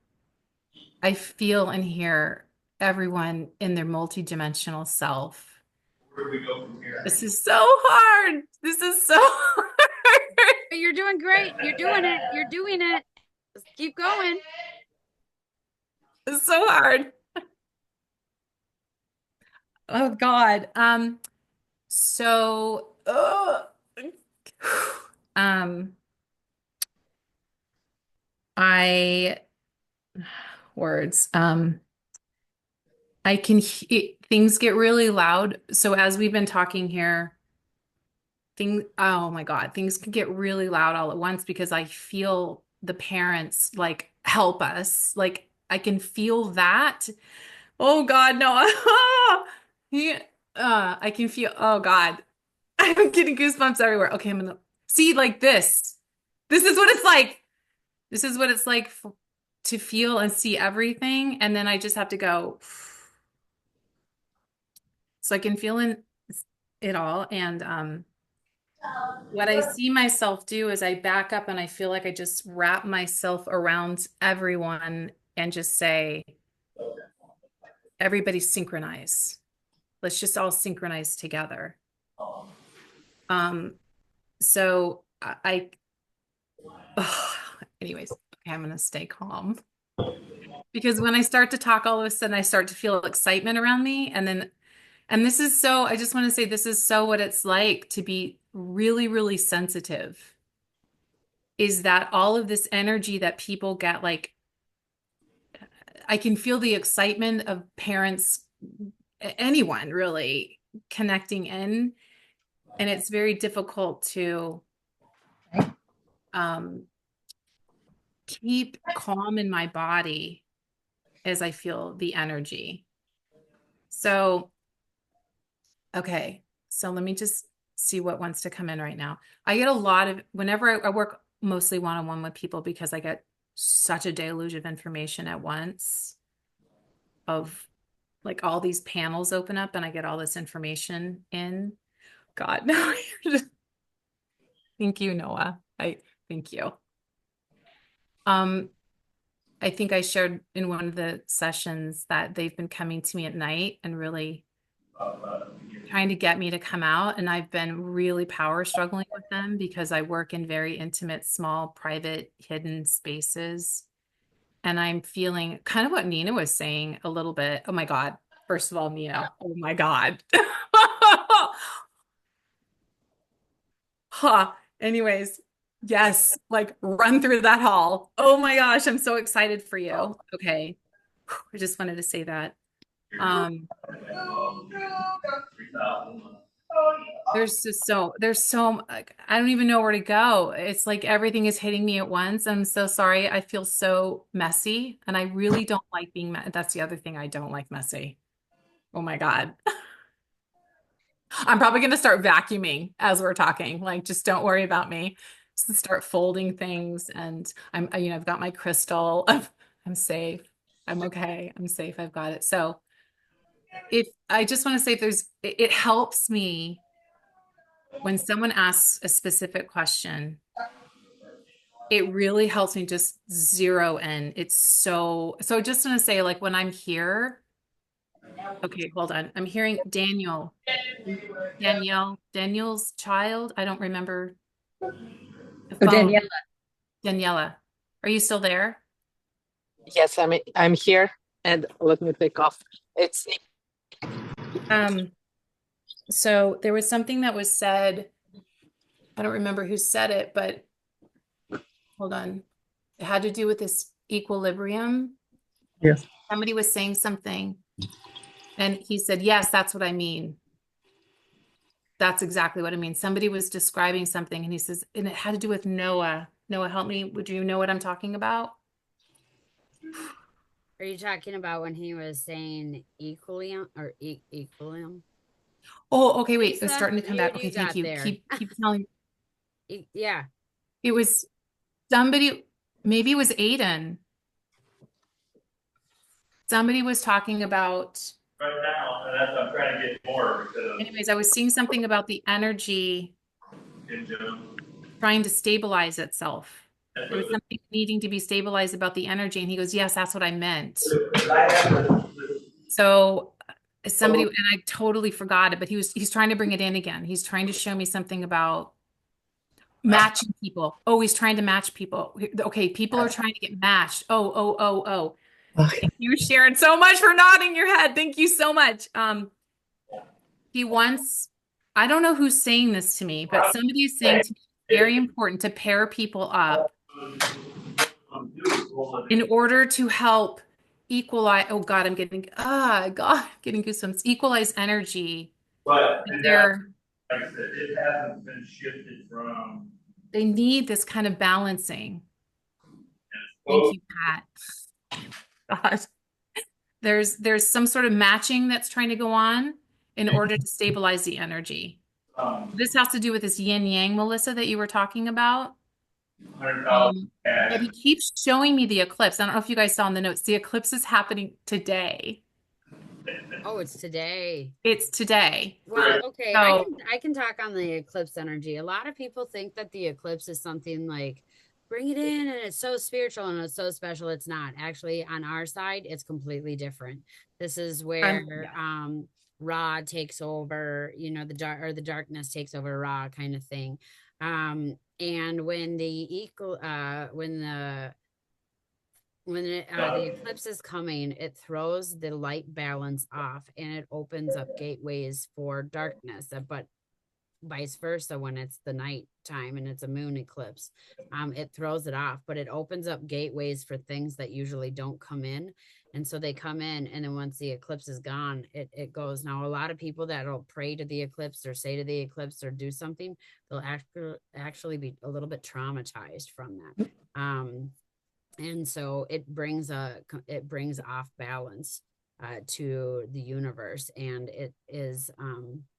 feel and hear everyone in their multidimensional self. Where do we go from here? This is so hard. This is so hard. You're doing great. You're doing it. You're doing it. Just keep going. It's so hard. Oh God. So, um, I words. I can things get really loud. So as we've been talking here, oh my God, things can get really loud all at once because I feel the parents like help us. Like I can feel that. Oh God, no. Yeah, I can feel, oh God. I'm getting goosebumps everywhere. Okay, I'm gonna see like this. This is what it's like. This is what it's like to feel and see everything. And then I just have to go. So I can feel it all. And what I see myself do is I back up and I feel like I just wrap myself around everyone and just say, everybody synchronize. Let's just all synchronize together. So anyways, okay, I'm gonna stay calm. Because when I start to talk, all of a sudden I start to feel excitement around me. And this is so, I just want to say this is so what it's like to be really, really sensitive, is that all of this energy that people get, like, I can feel the excitement of parents, anyone really connecting in. And it's very difficult to keep calm in my body as I feel the energy. So, okay. So let me just see what wants to come in right now. I get a lot of, whenever I work mostly one-on-one with people because I get such a deluge of information at once, of like all these panels open up and I get all this information in. God, no. Thank you, Noah. Thank you. I think I shared in one of the sessions that they've been coming to me at night and really trying to get me to come out. And I've been really power struggling with them because I work in very intimate, small, private, hidden spaces. And I'm feeling kind of what Nina was saying a little bit. Oh my God. First of all, Nina, oh my God. Huh. Anyways, yes, like run through that hall. Oh my gosh, I'm so excited for you. Okay. I just wanted to say that. There's so like, I don't even know where to go. It's like everything is hitting me at once. I'm so sorry. I feel so messy and I really don't like being that's the other thing. I don't like messy. Oh my God. I'm probably going to start vacuuming as we're talking. Like, just don't worry about me. Just start folding things. And I've got my crystal. I'm safe. I'm okay. I'm safe. I've got it. So if I just want to say it helps me when someone asks a specific question, it really helps me just zero in. It's so just want to say, like, when I'm here, okay, hold on. I'm hearing Danielle's child. I don't remember the Oh, phone. Daniela. Daniela, are you still there? Yes, I'm here, and let me take off. It's So there was something that was said. I don't remember who said it, but hold on. It had to do with this equilibrium. Yes. Somebody was saying something, and he said, "Yes, that's what I mean. That's exactly what I mean." Somebody was describing something, and he says, and it had to do with Noah. Noah, help me. Would you know what I'm talking about? Are you talking about when he was saying equilium or equilium? Oh, okay, wait. Lisa, It's starting to come back. Okay, you thank got you. there. Keep telling. Yeah. It was somebody, maybe it was Aiden. Somebody was talking about, right now, and that's what I'm trying to get more because anyways, I was seeing something about the energy in June. trying to stabilize itself. That's There was what something needing to be stabilized about the energy. And he goes, yes, that's what I meant. I have So somebody, and I totally forgot it, but he's trying to bring it in again. He's trying to show me something about matching people. Oh, he's trying to match people. Okay, people are trying to get matched. Oh. Okay. Thank you, Sharon, so much for nodding your head. Thank you so much. He wants, I don't know who's saying this to me, but somebody is saying to me, it's very important to pair people up in order to help equalize. Oh God, getting goosebumps. Equalize energy. but They're, like I said, it hasn't been shifted from. they need this kind of balancing. Thank you, Pat. God. There's some sort of matching that's trying to go on in order to stabilize the energy. This has to do with this yin yang, Melissa, that you were talking about. But he keeps showing me the eclipse. I don't know if you guys saw in the notes. The eclipse is happening today. Oh, it's today. It's today. Well, okay, So, I can talk on the eclipse energy. A lot of people think that the eclipse is something like bring it in and it's so spiritual and it's so special. It's not. Actually, on our side, it's completely different. This is where Ra takes over, you know, the darkness takes over Ra kind of thing. And when the the eclipse is coming, it throws the light balance off and it opens up gateways for darkness. But vice versa, when it's the night time and it's a moon eclipse, it throws it off, but it opens up gateways for things that usually don't come in. And so they come in, and then once the eclipse is gone, it goes. Now, a lot of people that'll pray to the eclipse or say to the eclipse or do something, they'll actually be a little bit traumatized from that. And so it brings off balance to the universe, and it is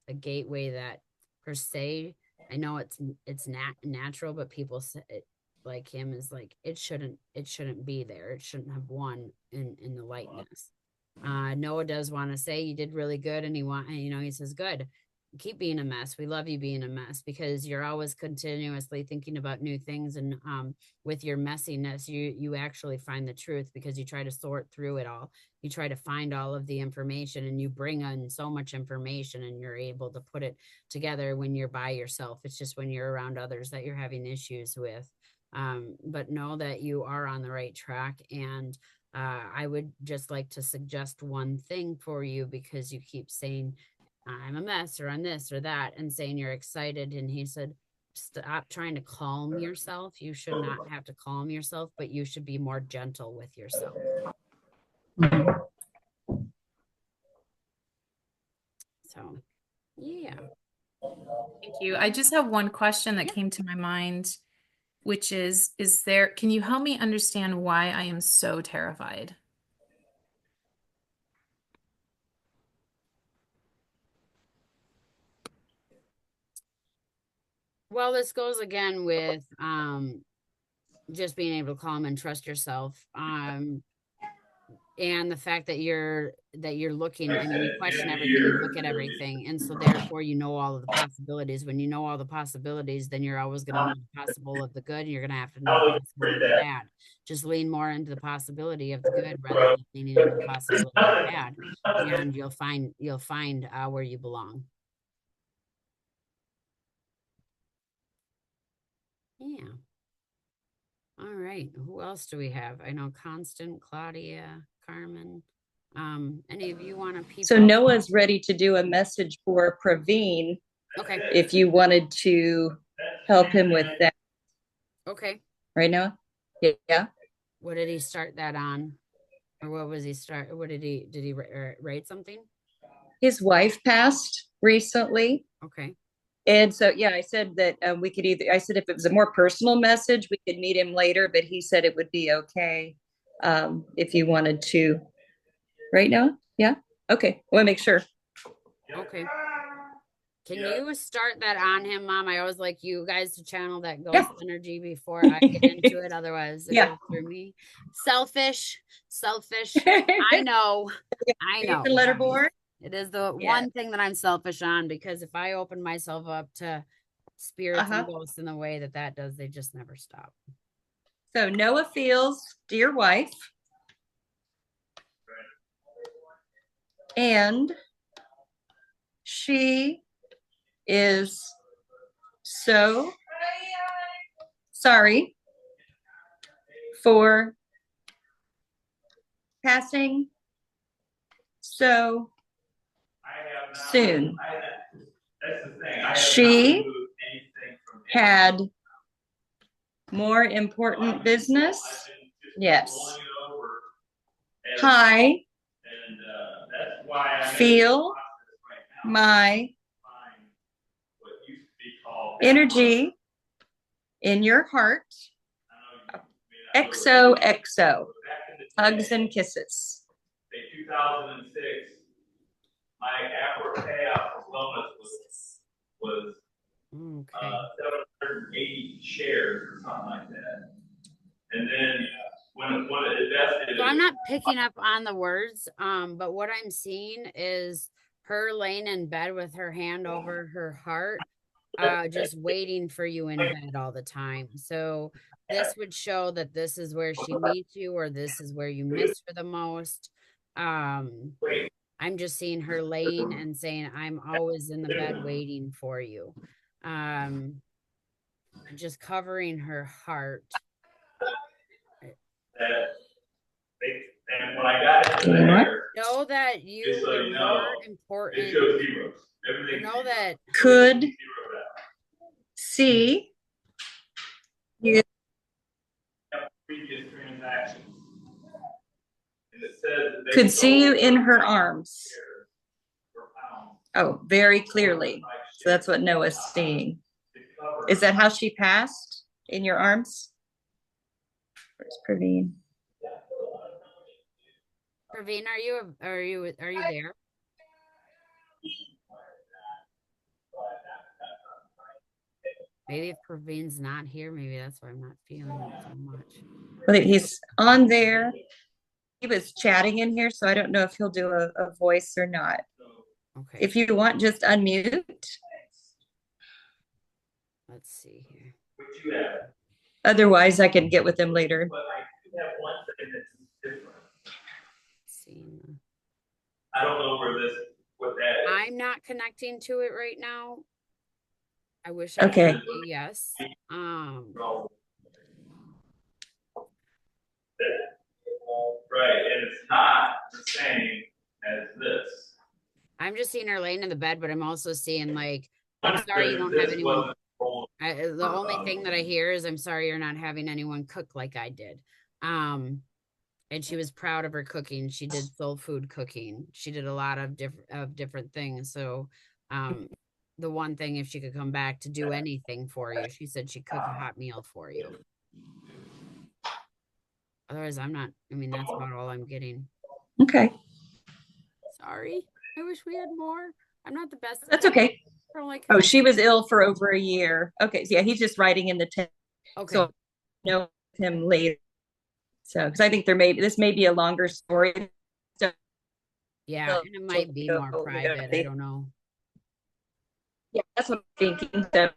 a gateway that, per se, I know it's natural, but people say like him is like it shouldn't be there. It shouldn't have won in the lightness. Noah does want to say you did really good, and he says good. Keep being a mess. We love you being a mess because you're always continuously thinking about new things, and with your messiness, you actually find the truth because you try to sort through it all. You try to find all of the information, and you bring in so much information, and you're able to put it together when you're by yourself. It's just when you're around others that you're having issues with. But know that you are on the right track, and I would just like to suggest one thing for you because you keep saying I'm a mess or I'm this or that and saying you're excited. And he said, stop trying to calm yourself. You should not have to calm yourself, but you should be more gentle with yourself. So, yeah. thank you. I just have one question that came to my mind, which is can you help me understand why I am so terrified? Well, this goes again with just being able to calm and trust yourself. And the fact that you're looking and you question everything, you look at everything, and so therefore you know all of the possibilities. When you know all the possibilities, then you're always going to know the possible of the good, and you're going to have to know the possible of the bad. Just lean more into the possibility of the good rather than leaning into the possibility of the bad, and you'll find where you belong. Yeah. All right. Who else do we have? I know Constant, Claudia, Carmen. Any of you want to peep So out? Noah's ready to do a message for Praveen. Okay. If you wanted to help him with that. Okay. Right, Noah? Yeah. What did he start that on? Or what was he start? What did he write something? His wife passed recently. Okay. And so, yeah, I said that we could I said if it was a more personal message, we could meet him later, but he said it would be okay if you wanted to. Right now? Yeah? Okay. I want to make sure. Okay. Can you start that on him, Mom? I always like you guys to channel that ghost energy before I get into it. Otherwise, it goes through me. Selfish. I know. The letterboard. It is the one thing that I'm selfish on, because if I open myself up to spirits and ghosts in the way that does, they just never stop. So Noah feels dear wife. And she is so sorry for passing so soon. She had more important business. Yes. Hi. Feel my energy in your heart. XOXO. Hugs and kisses. 2006, my average payout for bonus was 780 shares or something like that. And then when it invested, so I'm not picking up on the words, but what I'm seeing is her laying in bed with her hand over her heart, just waiting for you in bed all the time. So this would show that this is where she meets you, or this is where you miss her the most. I'm just seeing her laying and saying, I'm always in the bed waiting for you. Just covering her heart. And when I got into there, know that you so are you more know, important. it shows zeros. Everything know that could see you. Previous transactions. And it says that Could see you in her arms. Oh, very clearly. So that's what Noah's seeing. Is that how she passed? In your arms? Where's Praveen? Praveen, are you there? Maybe if Praveen's not here, maybe that's why I'm not feeling it so much. But he's on there. He was chatting in here, so I don't know if he'll do a voice or not. Okay. If you want, just unmute. Let's see here. Otherwise, I can get with him later. But I do have one thing that's different. See. I don't know what that is. I'm not connecting to it right now. I wish I Okay. could say yes. Right, and it's not the same as this. I'm just seeing her laying in the bed, but I'm also seeing like, I'm sorry you don't have anyone. The only thing that I hear is, I'm sorry you're not having anyone cook like I did. And she was proud of her cooking. She did soul food cooking. She did a lot of different things. So, the one thing, if she could come back to do anything for you, she said she'd cook a hot meal for you. Otherwise, that's about all I'm getting. Okay. Sorry. I wish we had more. I'm not the best. That's okay. Oh, she was ill for over a year. Okay. So yeah, he's just writing in the text. Okay. So I'll know him later. So, because I think this may be a longer story. So, yeah, and it might be more private. I don't know. Yeah, that's what I'm thinking. So,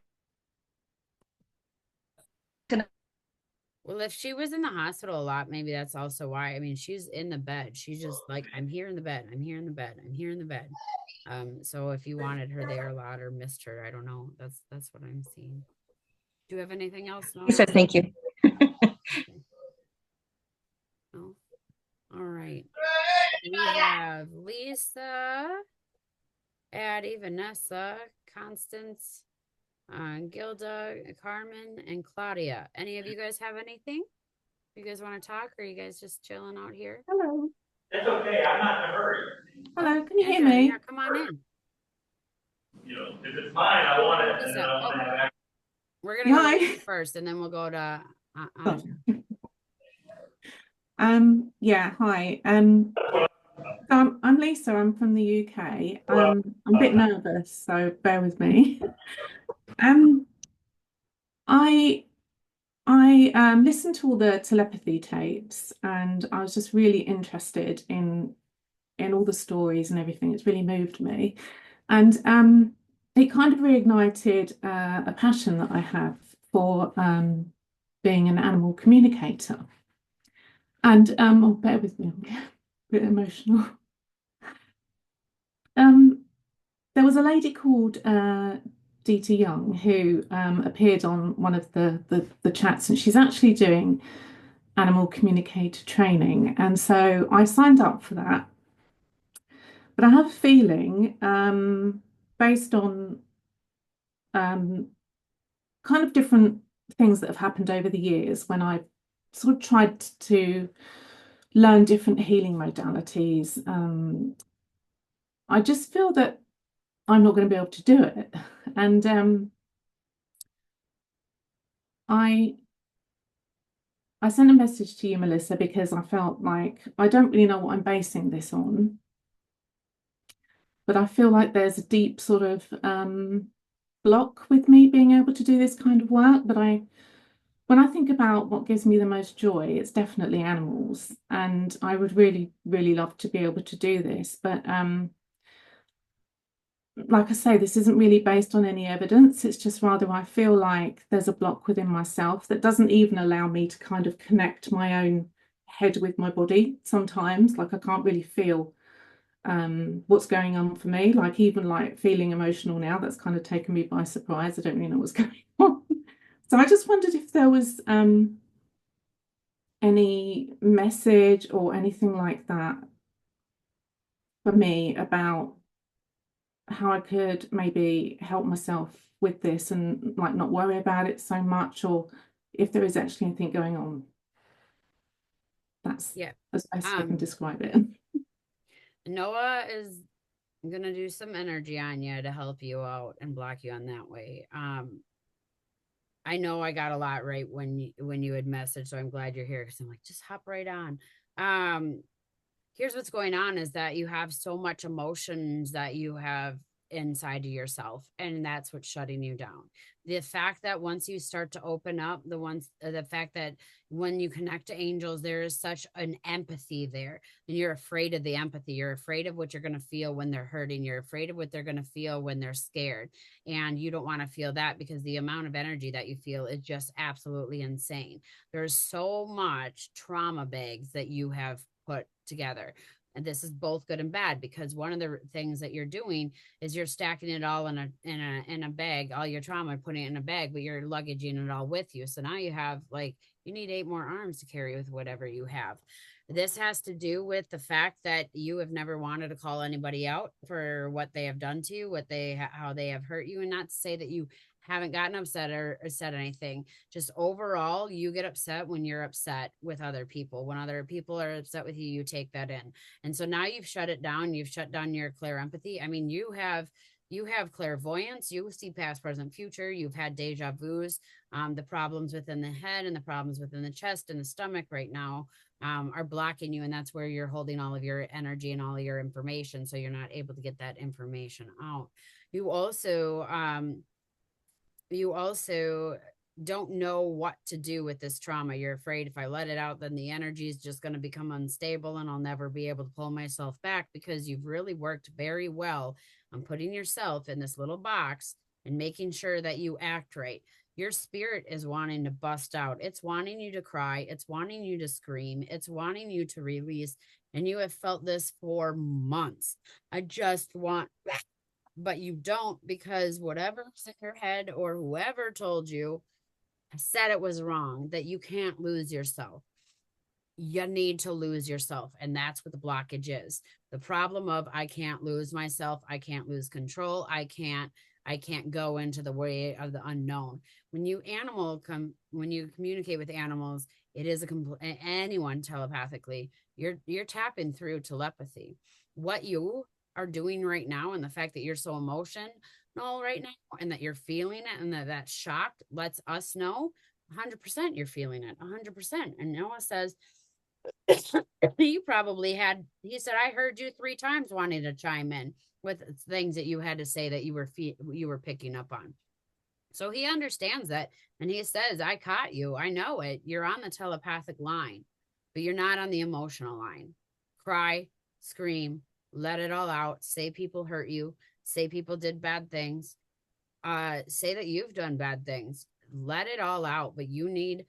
well, if she was in the hospital a lot, maybe that's also why. I mean, she's in the bed. She's just like, I'm here in the bed. I'm here in the bed. I'm here in the bed. So if you wanted her there a lot or missed her, I don't know. That's what I'm seeing. Do you have anything else? He said thank you. No. All right. We have Lisa, Addie, Vanessa, Constance, Gilda, Carmen, and Claudia. Any of you guys have anything? You guys want to talk, or are you guys just chilling out here? Hello. It's okay. I'm not in a hurry. Hello, can you hear me? Yeah, come on in. You know, if it's mine, I want it, and then I want to have access. We're gonna go to you first, and then we'll go to Yeah, hi. So I'm Lisa. I'm from the UK. I'm a bit nervous, so bear with me. Um, I listened to all the telepathy tapes, and I was just really interested in all the stories and everything. It's really moved me, and it kind of reignited a passion that I have for being an animal communicator. And oh, bear with me, I'm getting a bit emotional. There was a lady called Dita Young who appeared on one of the chats, and she's actually doing animal communicator training. And so I signed up for that. But I have a feeling, based on kind of different things that have happened over the years, when I've sort of tried to learn different healing modalities, I just feel that I'm not going to be able to do it. And I sent a message to you, Melissa, because I felt like I don't really know what I'm basing this on, but I feel like there's a deep sort of block with me being able to do this kind of work. But when I think about what gives me the most joy, it's definitely animals, and I would really, really love to be able to do this. But like I say, this isn't really based on any evidence. It's just rather I feel like there's a block within myself that doesn't even allow me to kind of connect my own head with my body sometimes. Like I can't really feel what's going on for me. Like even like feeling emotional now, that's kind of taken me by surprise. I don't really know what's going on. So I just wondered if there was any message or anything like that for me about how I could maybe help myself with this and like not worry about it so much, or if there is actually anything going on. That's as best I can describe it. Noah is gonna do some energy on you to help you out and block you on that way. I know I got a lot right when you had messaged, so I'm glad you're here because I'm like, just hop right on. Here's what's going on is that you have so much emotions that you have inside of yourself, and that's what's shutting you down. The fact that once you start to open up, the fact that when you connect to angels, there is such an empathy there, and you're afraid of the empathy. You're afraid of what you're going to feel when they're hurting. You're afraid of what they're going to feel when they're scared, and you don't want to feel that because the amount of energy that you feel is just absolutely insane. There's so much trauma bags that you have put together. And this is both good and bad, because one of the things that you're doing is you're stacking it all in a bag, all your trauma, putting it in a bag, but you're luggaging it all with you. So now you have like, you need 8 more arms to carry with whatever you have. This has to do with the fact that you have never wanted to call anybody out for what they have done to you, how they have hurt you. And not to say that you haven't gotten upset or said anything. Just overall, you get upset when you're upset with other people. When other people are upset with you, you take that in. And so now you've shut it down. You've shut down your clear empathy. I mean, you have clairvoyance. You see past, present, future. You've had deja vus. The problems within the head and the problems within the chest and the stomach right now are blocking you. And that's where you're holding all of your energy and all of your information. So you're not able to get that information out. You also don't know what to do with this trauma. You're afraid if I let it out, then the energy is just going to become unstable and I'll never be able to pull myself back, because you've really worked very well on putting yourself in this little box and making sure that you act right. Your spirit is wanting to bust out. It's wanting you to cry. It's wanting you to scream. It's wanting you to release. And you have felt this for months. I just want that. But you don't, because whatever's in your head or whoever told you said it was wrong, that you can't lose yourself. You need to lose yourself. And that's what the blockage is. The problem of I can't lose myself. I can't lose control. I can't go into the way of the unknown. When you communicate with animals, it is anyone telepathically, you're tapping through telepathy. What you are doing right now, and the fact that you're so emotional right now, and that you're feeling it, and that shocked lets us know 100% you're feeling it 100%. And Noah says You probably had, he said, I heard you 3 times wanting to chime in with things that you had to say that you were picking up on. So he understands that. And he says, I caught you. I know it. You're on the telepathic line, but you're not on the emotional line. Cry, scream, let it all out. Say people hurt you. Say people did bad things. Say that you've done bad things. Let it all out, but you need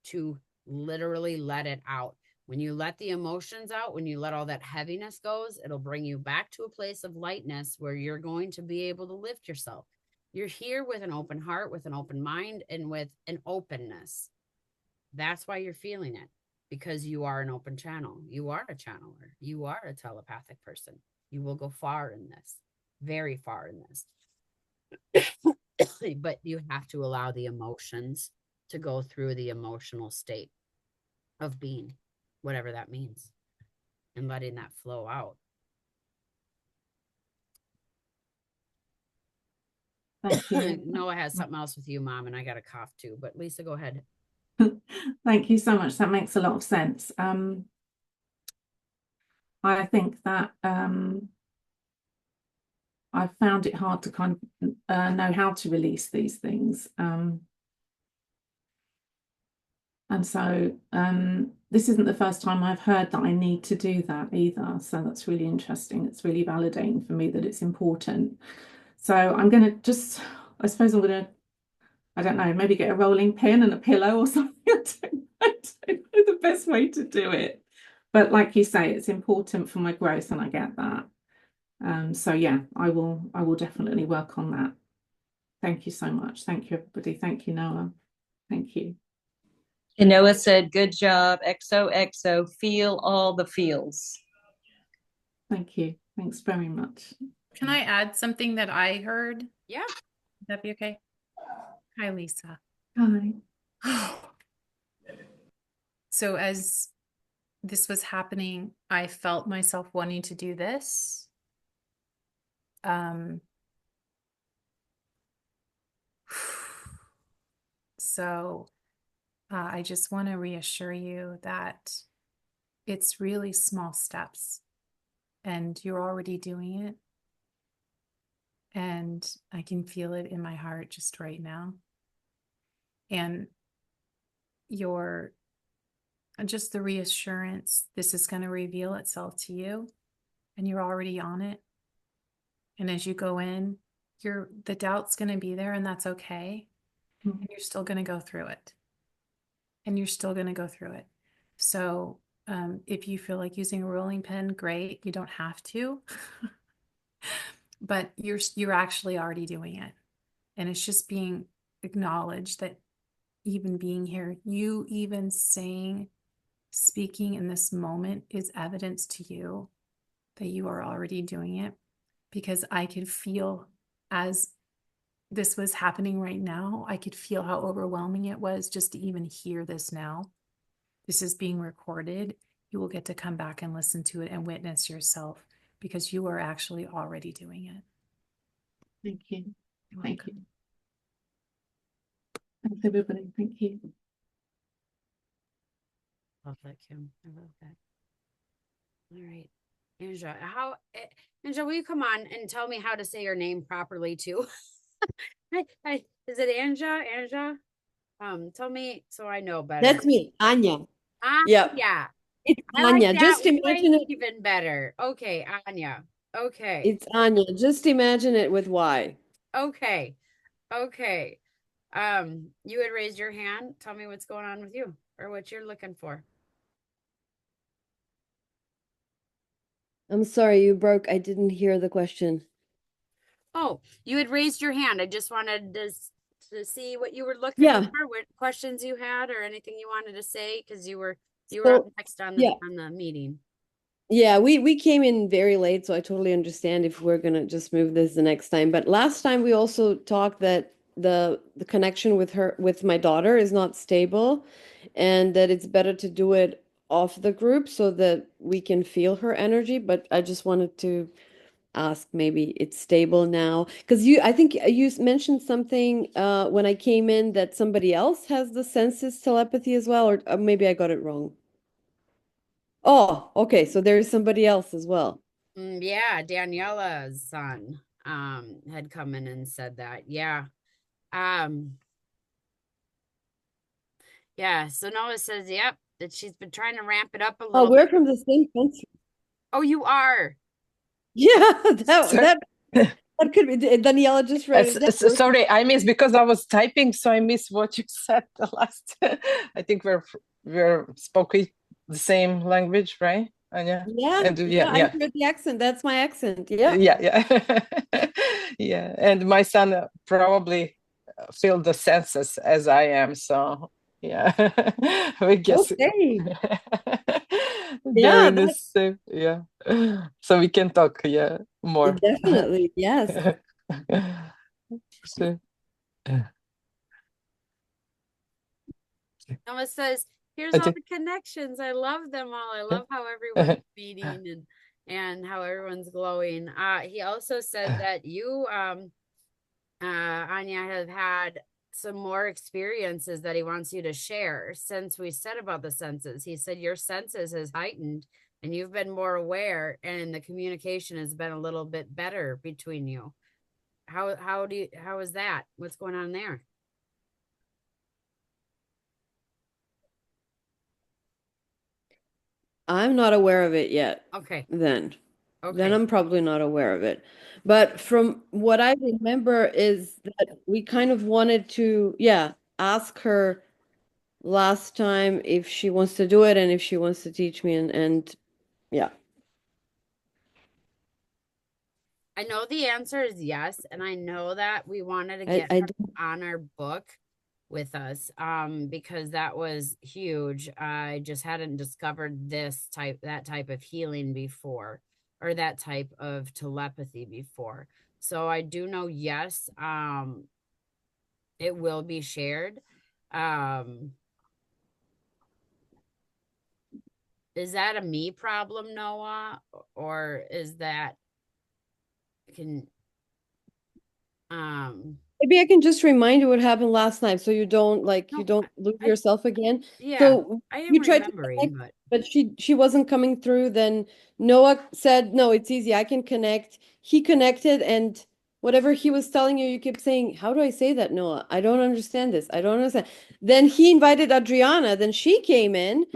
to literally let it out. When you let the emotions out, when you let all that heaviness goes, it'll bring you back to a place of lightness where you're going to be able to lift yourself. You're here with an open heart, with an open mind, and with an openness. That's why you're feeling it, because you are an open channel. You are a channeler. You are a telepathic person. You will go far in this, very far in this. But you have to allow the emotions to go through the emotional state of being, whatever that means, and letting that flow out. Thank you. Noah has something else with you, Mom, and I got a cough too, but Lisa, go ahead. Thank you so much. That makes a lot of sense. I think that I found it hard to kind of know how to release these things. And so this isn't the first time I've heard that I need to do that either. So that's really interesting. It's really validating for me that it's important. So I'm going to just, I suppose I'm going to, I don't know, maybe get a rolling pin and a pillow or something. I don't know the best way to do it. But like you say, it's important for my growth, and I get that. So yeah, I will definitely work on that. Thank you so much. Thank you, everybody. Thank you, Noah. Thank you. And Noah said, good job, XOXO, feel all the feels. Thank you. Thanks very much. Can I add something that I heard? Yeah. Would that be okay? Hi, Lisa. Hi. So as this was happening, I felt myself wanting to do this. So I just want to reassure you that it's really small steps and you're already doing it. And I can feel it in my heart just right now. And just the reassurance, this is going to reveal itself to you and you're already on it. And as you go in, the doubt's going to be there, and that's okay. And you're still going to go through it. And you're still going to go through it. So if you feel like using a rolling pin, great. You don't have to. But you're actually already doing it. And it's just being acknowledged that even being here, you even speaking in this moment is evidence to you that you are already doing it. Because I could feel, as this was happening right now, I could feel how overwhelming it was just to even hear this now. This is being recorded. You will get to come back and listen to it and witness yourself, because you are actually already doing it. Thank you. Thank you. Thanks, everybody. Thank you. Love that, Kim. I love that. All right. Anja, Anja, will you come on and tell me how to say your name properly too? Is it Anja? Anja? Tell me so I know better. That's me, Anya. Yep. It's I Anya. like Just that imagine it. even better. Okay, Anya. Okay. It's Anya. Just imagine it with Y. Okay. Okay. You had raised your hand. Tell me what's going on with you or what you're looking for. I'm sorry, you broke. I didn't hear the question. Oh, you had raised your hand. I just wanted to see what you were looking for, what questions you had, or anything you wanted to say, because you were up next on the meeting. Yeah, we came in very late, so I totally understand if we're gonna just move this the next time. But last time we also talked that the connection with my daughter is not stable, and that it's better to do it off the group so that we can feel her energy. But I just wanted to ask, maybe it's stable now, because I think you mentioned something when I came in that somebody else has the senses telepathy as well, or maybe I got it wrong. Oh, okay. So there's somebody else as well. Yeah, Daniela's son had come in and said that. Yeah. Yeah, so Noah says, yep, that she's been trying to ramp it up a Oh, little we're bit. from the same country. Oh, you are. Yeah, So- that could be. Daniela just wrote it down. sorry, I missed because I was typing, so I missed what you said the last. I think we're spoken the same language, right, Anya? Yeah, And yeah, I heard the accent. That's my accent. Yeah. yeah. Yeah, and my son probably feel the senses as I am, so yeah, we guess Okay. they're Yeah, in the same, yeah. So we can talk, yeah, more. definitely. Yes. So, Noah says, here's I all think- the connections. I love them all. I love how everyone's meeting and how everyone's glowing. He also said that you, Anya, have had some more experiences that he wants you to share since we said about the senses. He said your senses has heightened and you've been more aware and the communication has been a little bit better between you. How is that? What's going on there? I'm not aware of it yet. Okay. Then Okay. I'm probably not aware of it. But from what I remember is that we kind of wanted to, yeah, ask her last time if she wants to do it and if she wants to teach me and yeah. I know the answer is yes, and I know that we wanted to get I her on our book with us because that was huge. I just hadn't discovered that type of healing before, or that type of telepathy before. So I do know yes, it will be shared. Is that a me problem, Noah, or is that can maybe I can just remind you what happened last night so you don't No, you don't lose yourself again. Yeah, So I am we tried to remembering, connect, but she wasn't coming through. Then Noah said, "No, it's easy. I can connect." He connected, and whatever he was telling you, you kept saying, "How do I say that, Noah? I don't understand this. I don't understand." Then he invited Adriana. Then she came in,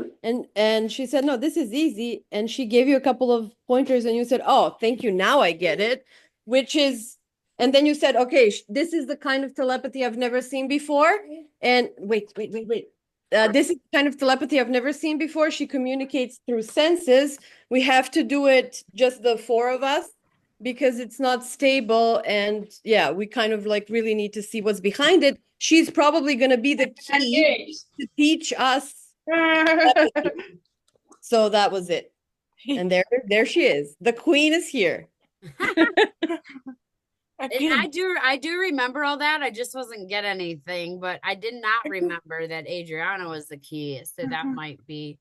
and she said, "No, this is easy." And she gave you a couple of pointers, and you said, "Oh, thank you. Now I get it," which is. And then you said, okay, this is the kind of telepathy I've never seen before. And wait. This is the kind of telepathy I've never seen before. She communicates through senses. We have to do it just the four of us because it's not stable. And yeah, we kind of like really need to see what's behind it. She's probably going to be the key to teach us. So that was it. And there she is. The queen is here. And I do remember all that. I just wasn't get anything, but I did not remember that Adriana was the key. So that might be.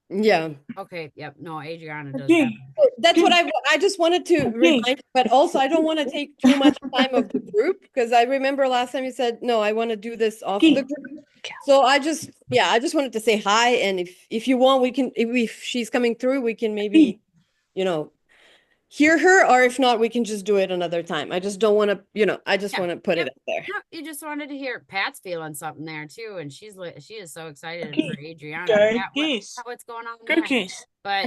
Yeah. Okay. Yep. No, Adriana does that. That's what I just wanted to remind, but also I don't want to take too much time of the group because I remember last time you said, no, I want to do this off the group. So I just wanted to say hi. And if you want, we can, if she's coming through, we can maybe, hear her, or if not, we can just do it another time. I just don't want to, I just want to put it up there. No, you just wanted to hear Pat's feeling something there too, and she is so excited for Adriana. Pat, what's going on there? But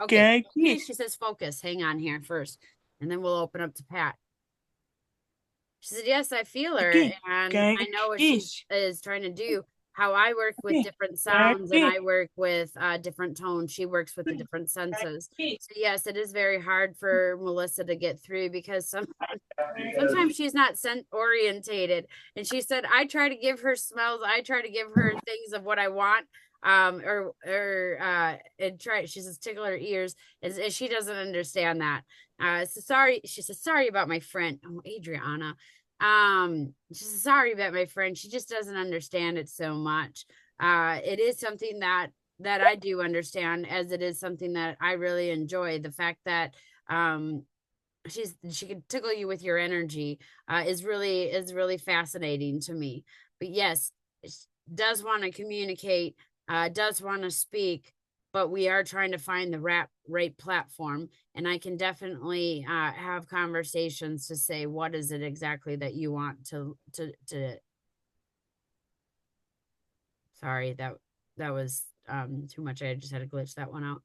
okay, she says focus. Hang on here first, and then we'll open up to Pat. She said, "Yes, I feel her, and I know what she is trying to do. How I work with different sounds and I work with different tones. She works with the different senses. So yes, it is very hard for Melissa to get through because sometimes she's not scent orientated. And she said, I try to give her smells. I try to give her things of what I want. She says tickle her ears, and she doesn't understand that. So sorry. She says, sorry about my friend. Oh, Adriana. She says, sorry about my friend. She just doesn't understand it so much. It is something that I do understand, as it is something that I really enjoy. The fact that she can tickle you with your energy is really fascinating to me. But yes, does want to communicate does want to speak, but we are trying to find the right platform. And I can definitely have conversations to say, what is it exactly that you want to sorry, that was too much. I just had to glitch that one out.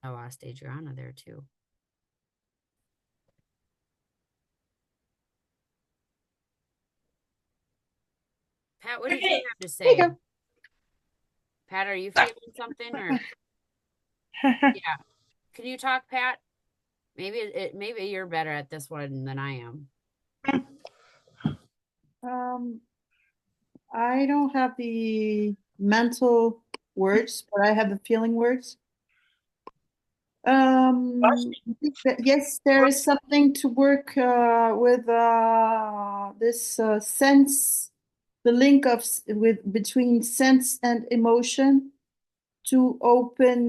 I lost Adriana there too. Pat, what did you have to say? Pat, are you feeling something or? Yeah. Can you talk, Pat? Maybe you're better at this one than I am. I don't have the mental words, but I have the feeling words. Yes, there is something to work with this sense, the link of between sense and emotion to open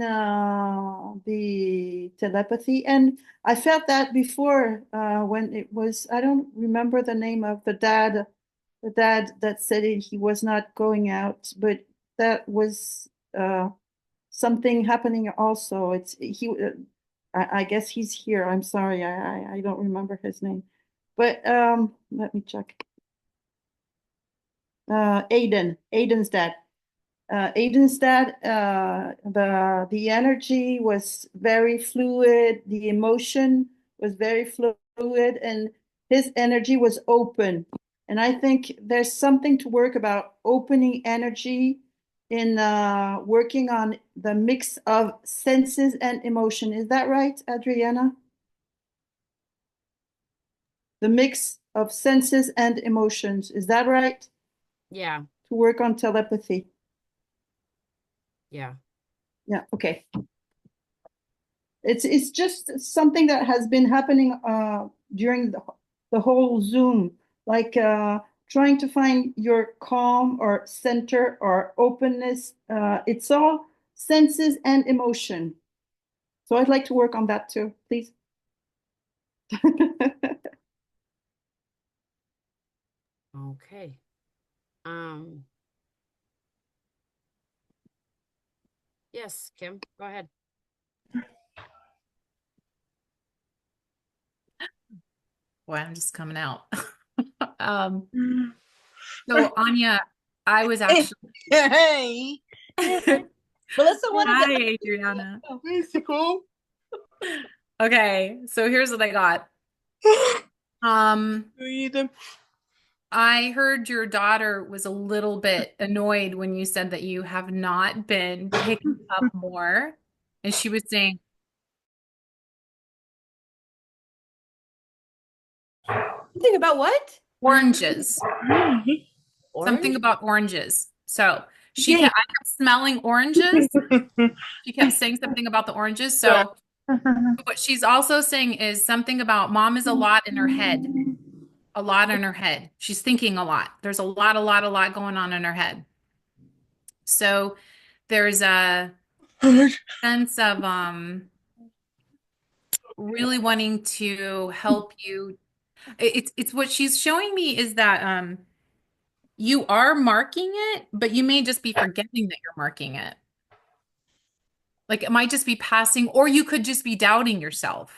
the telepathy. And I felt that before when it was, I don't remember the name of the dad that said he was not going out, but that was something happening also. It's he. I guess he's here. I'm sorry, I don't remember his name, but let me check. Aiden's dad. Aiden's dad. The energy was very fluid. The emotion was very fluid, and his energy was open. And I think there's something to work about opening energy in working on the mix of senses and emotion. Is that right, Adriana? The mix of senses and emotions. Is that right? Yeah. To work on telepathy. Yeah. Yeah, okay. It's just something that has been happening during the whole Zoom, like trying to find your calm or center or openness. It's all senses and emotion. So I'd like to work on that too, please. Okay. Yes, Kim, go ahead. Boy, I'm just coming out. So Anya, I was actually Hey. Melissa wanted Hi, to Adriana. physical. Okay, so here's what I got. I heard your daughter was a little bit annoyed when you said that you have not been picking up more. And she was saying, Something about what? oranges. Something Orange? about oranges. So I kept smelling oranges. She kept saying something about the oranges. So what she's also saying is something about mom is a lot in her head. A lot in her head. She's thinking a lot. There's a lot going on in her head. So there's a sense of really wanting to help you. It's what she's showing me is that you are marking it, but you may just be forgetting that you're marking it. Like it might just be passing, or you could just be doubting yourself.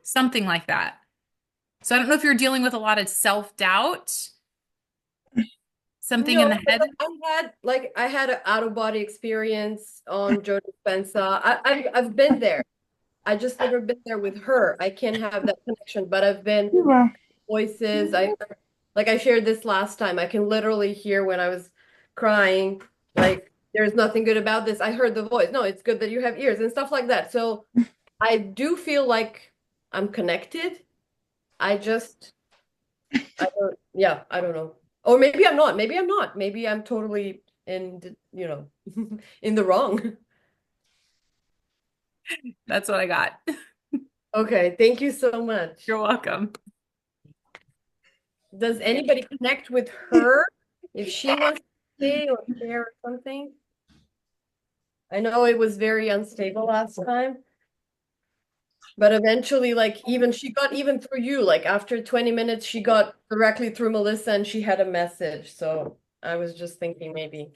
Something like that. So I don't know if you're dealing with a lot of self-doubt. Something in the head. I had an out of body experience on Joe Dispenza. I've been there. I just never been there with her. I can't have that connection, but I've been voices. I shared this last time. I can literally hear when I was crying, like there's nothing good about this. I heard the voice. No, it's good that you have ears and stuff like that. So I do feel like I'm connected. I don't know. Or maybe I'm not. Maybe I'm not. Maybe I'm totally in in the wrong. That's what I got. Okay, thank you so much. You're welcome. Does anybody connect with her if she wants to say or share or something? I know it was very unstable last time, but eventually, like even she got even through you, like after 20 minutes, she got directly through Melissa and she had a message. So I was just thinking maybe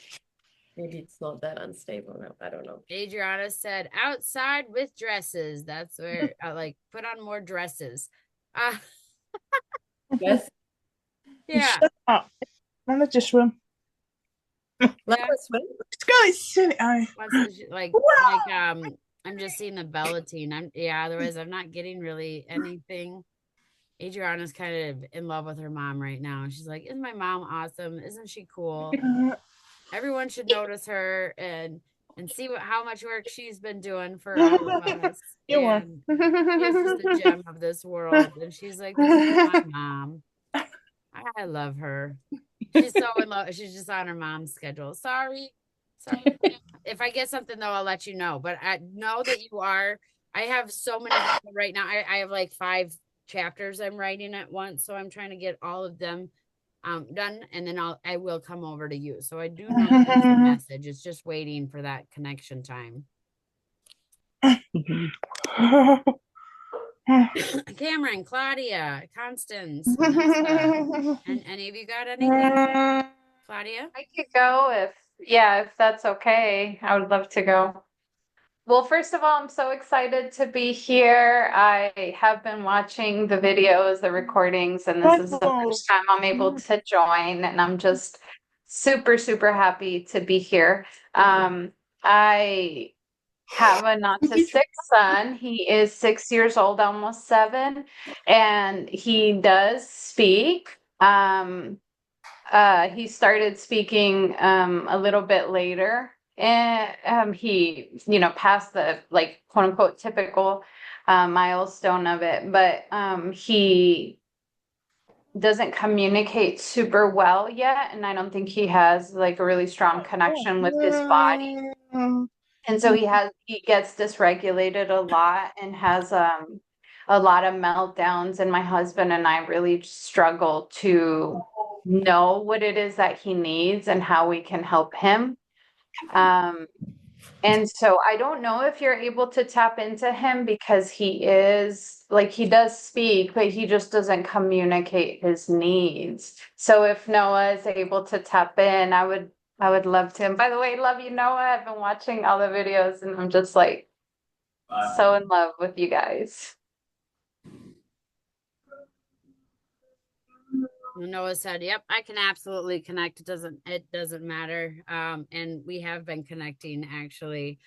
it's not that unstable now. I don't know. Adriana said, outside with dresses. That's where I like put on more dresses. Yes. Yeah. Shut up. Let's just swim. Let us swim. This guy is silly. I'm just seeing the Bellatine. Otherwise I'm not getting really anything. Adriana's kind of in love with her mom right now. She's like, isn't my mom awesome? Isn't she cool? Everyone should notice her and see how much work she's been doing for all of us. You And she's just a gem of this world. And she's like, this is my mom. I love her. She's so in love. She's just on her mom's schedule. Sorry. If I get something though, I'll let you know. But I know that you are. I have so many people right now. I have like 5 chapters I'm writing at once. So I'm trying to get all of them done, and then I will come over to you. So I do know that there's a message. It's just waiting for that connection time. Cameron, Claudia, Constance, Vanessa, and any of you got anything? Claudia? I could go if that's okay. I would love to go. Well, first of all, I'm so excited to be here. I have been watching the videos, the recordings, and this is the first time I'm able to join, and I'm just super, super happy to be here. I have an autistic son. He is 6 years old, almost 7, and he does speak. He started speaking a little bit later, and he, passed the like quote unquote typical milestone of it, but he doesn't communicate super well yet, and I don't think he has like a really strong connection with his body. And so he gets dysregulated a lot and has a lot of meltdowns, and my husband and I really struggle to know what it is that he needs and how we can help him. And so I don't know if you're able to tap into him, because he is like, he does speak, but he just doesn't communicate his needs. So if Noah is able to tap in, I would love to. And by the way, love you, Noah. I've been watching all the videos and I'm just like so in love with you guys. Noah said, yep, I can absolutely connect. It doesn't matter. And we have been connecting actually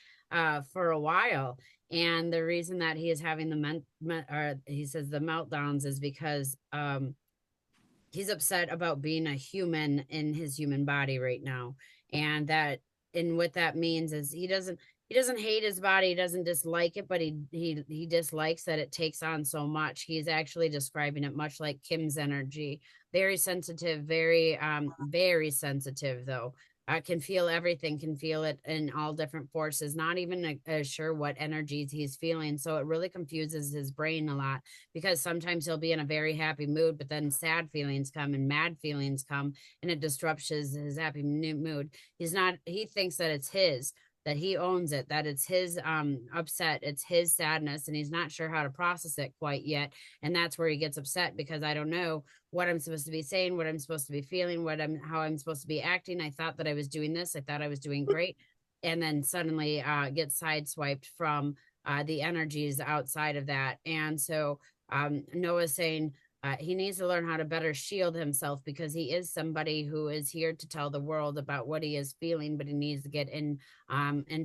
for a while. And the reason that he is having he says the meltdowns is because he's upset about being a human in his human body right now. And what that means is he doesn't hate his body, he doesn't dislike it, but he dislikes that it takes on so much. He's actually describing it much like Kim's energy. Very sensitive, very sensitive though. Can feel everything, can feel it in all different forces, not even sure what energies he's feeling. So it really confuses his brain a lot, because sometimes he'll be in a very happy mood, but then sad feelings come and mad feelings come, and it disrupts his happy mood. He thinks that it's his, that he owns it, that it's his upset, it's his sadness, and he's not sure how to process it quite yet. And that's where he gets upset, because I don't know what I'm supposed to be saying, what I'm supposed to be feeling, how I'm supposed to be acting. I thought that I was doing this, I thought I was doing great, and then suddenly get sideswiped from the energies outside of that. And so Noah's saying he needs to learn how to better shield himself, because he is somebody who is here to tell the world about what he is feeling, but he needs to get in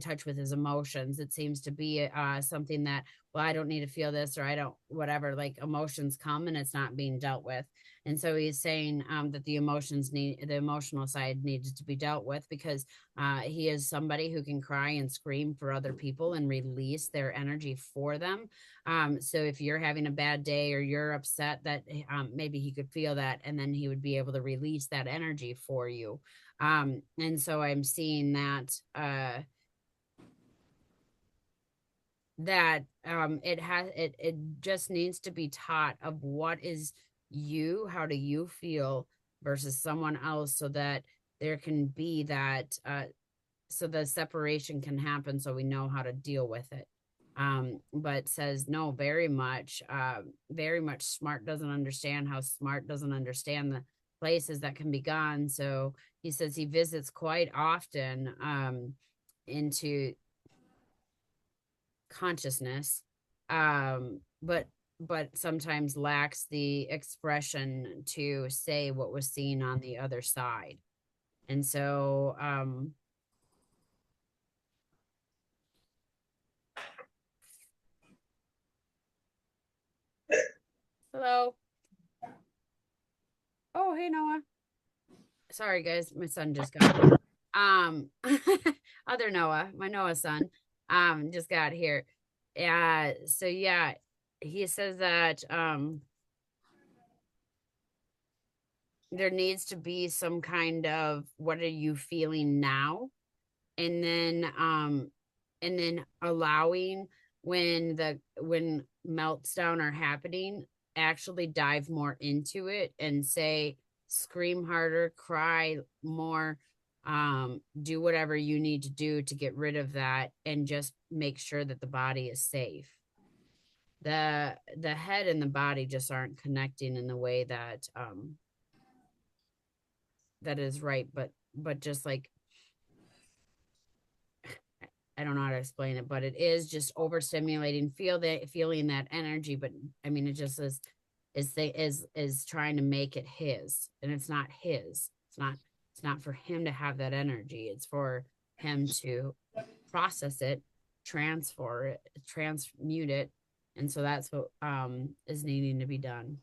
touch with his emotions. It seems to be something that, well, I don't need to feel this, or I don't, whatever, like emotions come and it's not being dealt with. And so he's saying that the emotional side needs to be dealt with, because he is somebody who can cry and scream for other people and release their energy for them. So if you're having a bad day or you're upset, that maybe he could feel that, and then he would be able to release that energy for you. And so I'm seeing that it just needs to be taught of what is you, how do you feel versus someone else, so that there can be that so the separation can happen, so we know how to deal with it. But says no, very much Smart doesn't understand how Smart doesn't understand the places that can be gone. So he says he visits quite often into consciousness, but sometimes lacks the expression to say what was seen on the other side. And so hello. Oh, hey, Noah. Sorry, guys. My son just got here. Other Noah, my Noah son, just got here. So yeah, he says that there needs to be some kind of, what are you feeling now? And then allowing when meltdown are happening, actually dive more into it and say, scream harder, cry more, do whatever you need to do to get rid of that, and just make sure that the body is safe. The head and the body just aren't connecting in the way that that is right, but just like, I don't know how to explain it, but it is just overstimulating, feeling that energy. But I mean, it just is trying to make it his, and it's not his. It's not for him to have that energy. It's for him to process it, transmute it. And so that's what is needing to be done.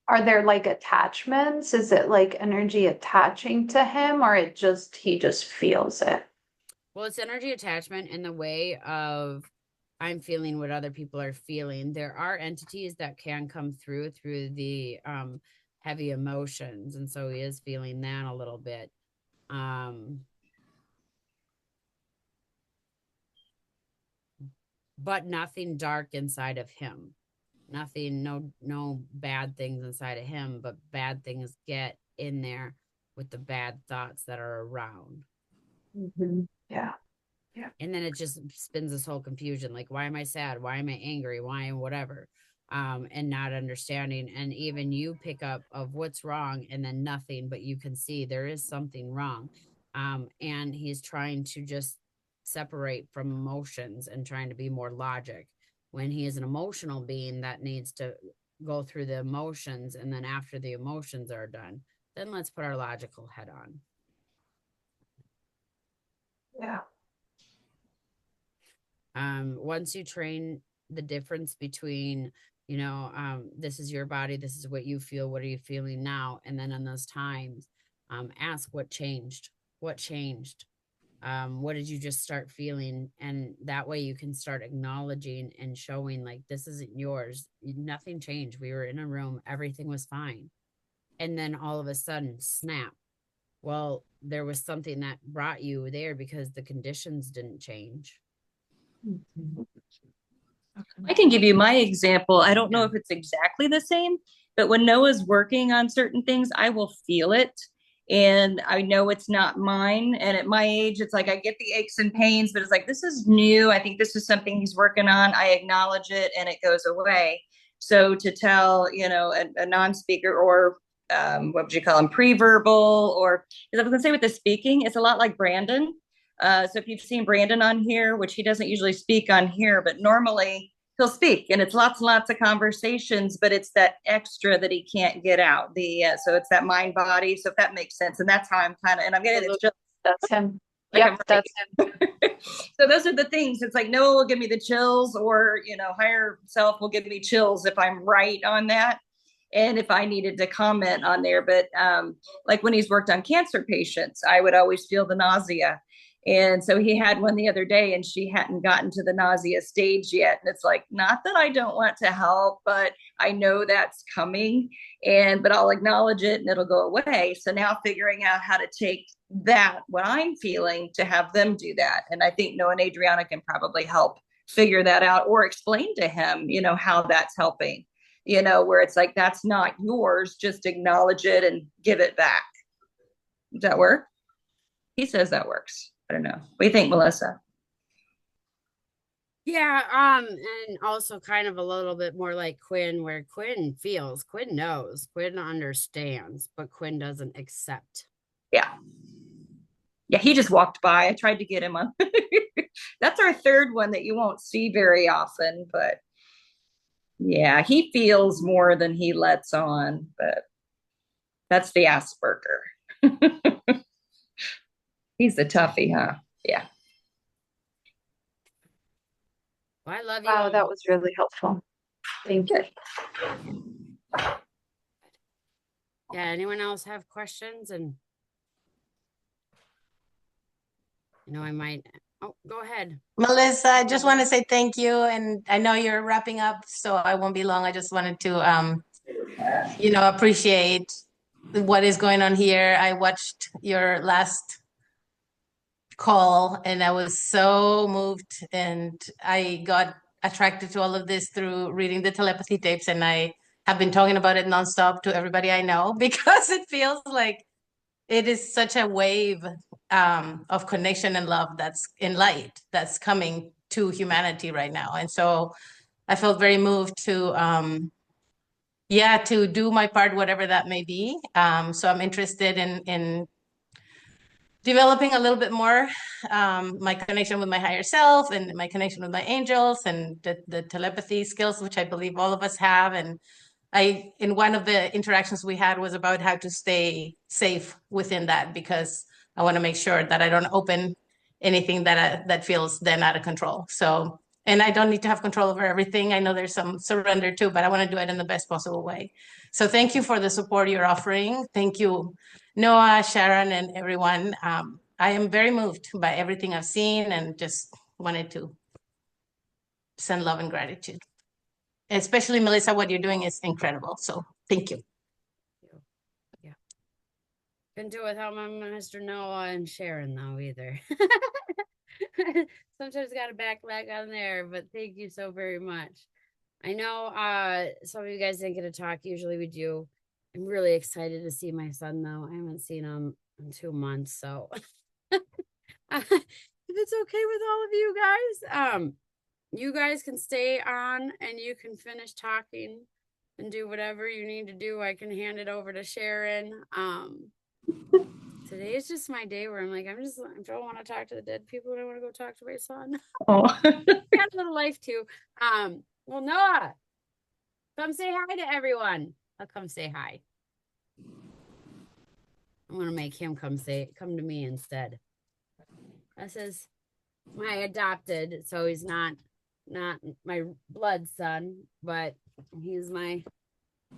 Are there like attachments? Is it like energy attaching to him, or he just feels it? Well, it's energy attachment in the way of, I'm feeling what other people are feeling. There are entities that can come through the heavy emotions, and so he is feeling that a little bit. But nothing dark inside of him. Nothing, no bad things inside of him, but bad things get in there with the bad thoughts that are around. Mm-hmm. Yeah. Yeah. And then it just spins this whole confusion. Like, why am I sad? Why am I angry? Why am whatever? And not understanding. And even you pick up of what's wrong and then nothing, but you can see there is something wrong. And he's trying to just separate from emotions and trying to be more logic, when he is an emotional being that needs to go through the emotions. And then after the emotions are done, then let's put our logical head on. Yeah. Once you train the difference between, this is your body, this is what you feel, what are you feeling now? And then in those times, ask what changed, what did you just start feeling? And that way you can start acknowledging and showing, like, this isn't yours. Nothing changed. We were in a room, everything was fine. And then all of a sudden, snap. Well, there was something that brought you there because the conditions didn't change. I can give you my example. I don't know if it's exactly the same, but when Noah's working on certain things, I will feel it. And I know it's not mine. And at my age, it's like I get the aches and pains, but it's like, this is new. I think this is something he's working on. I acknowledge it and it goes away. So to tell, a non-speaker, or what would you call him, pre-verbal, or, as I was gonna say with the speaking, it's a lot like Brandon. So if you've seen Brandon on here, which he doesn't usually speak on here, but normally he'll speak, and it's lots and lots of conversations, but it's that extra that he can't get out. So it's that mind body. So if that makes sense, and that's how I'm kind of, and I'm getting, it's just, that's him. Like, yep, that's him. So those are the things. It's like Noah will give me the chills, or higher self will give me chills if I'm right on that, and if I needed to comment on there. But like when he's worked on cancer patients, I would always feel the nausea. And so he had one the other day, and she hadn't gotten to the nausea stage yet. And it's like, not that I don't want to help, but I know that's coming, but I'll acknowledge it and it'll go away. So now figuring out how to take that, what I'm feeling, to have them do that. And I think Noah and Adriana can probably help figure that out, or explain to him, how that's helping, where it's like, that's not yours, just acknowledge it and give it back. Does that work? He says that works. I don't know. What do you think, Melissa? Yeah, and also kind of a little bit more like Quinn, where Quinn feels, Quinn knows, Quinn understands, but Quinn doesn't accept. Yeah. Yeah, he just walked by. I tried to get him on. That's our third one that you won't see very often, but yeah, he feels more than he lets on, but that's the Asperger. He's a toughie, huh? Yeah. Well, I love you. Wow, all. that was really helpful. Thank you. Yeah, anyone else have questions? And I might. Oh, go ahead. Melissa, I just want to say thank you. And I know you're wrapping up, so I won't be long. I just wanted to, appreciate what is going on here. I watched your last call and I was so moved, and I got attracted to all of this through reading the telepathy tapes. And I have been talking about it nonstop to everybody I know because it feels like it is such a wave of connection and love that's in light that's coming to humanity right now. And so I felt very moved to do my part, whatever that may be. So I'm interested in developing a little bit more my connection with my higher self and my connection with my angels and the telepathy skills, which I believe all of us have. And in one of the interactions we had was about how to stay safe within that, because I want to make sure that I don't open anything that feels then out of control. So, and I don't need to have control over everything. I know there's some surrender too, but I want to do it in the best possible way. So thank you for the support you're offering. Thank you, Noah, Sharon, and everyone. I am very moved by everything I've seen and just wanted to send love and gratitude. Especially Melissa, what you're doing is incredible. So thank you. Yeah. Couldn't do it without my Mr. Noah and Sharon though either. Sometimes got a back leg on there, but thank you so very much. I know some of you guys didn't get to talk. Usually we do. I'm really excited to see my son though. I haven't seen him in 2 months, so if it's okay with all of you guys, you guys can stay on and you can finish talking and do whatever you need to do. I can hand it over to Sharon. Today is just my day where I'm like, I don't want to talk to the dead people. I want to go talk to my son. Oh. Got a little life too. Well, Noah, come say hi to everyone. I'll come say hi. I'm gonna make him come to me instead. This is my adopted, so he's not my blood son, but he's my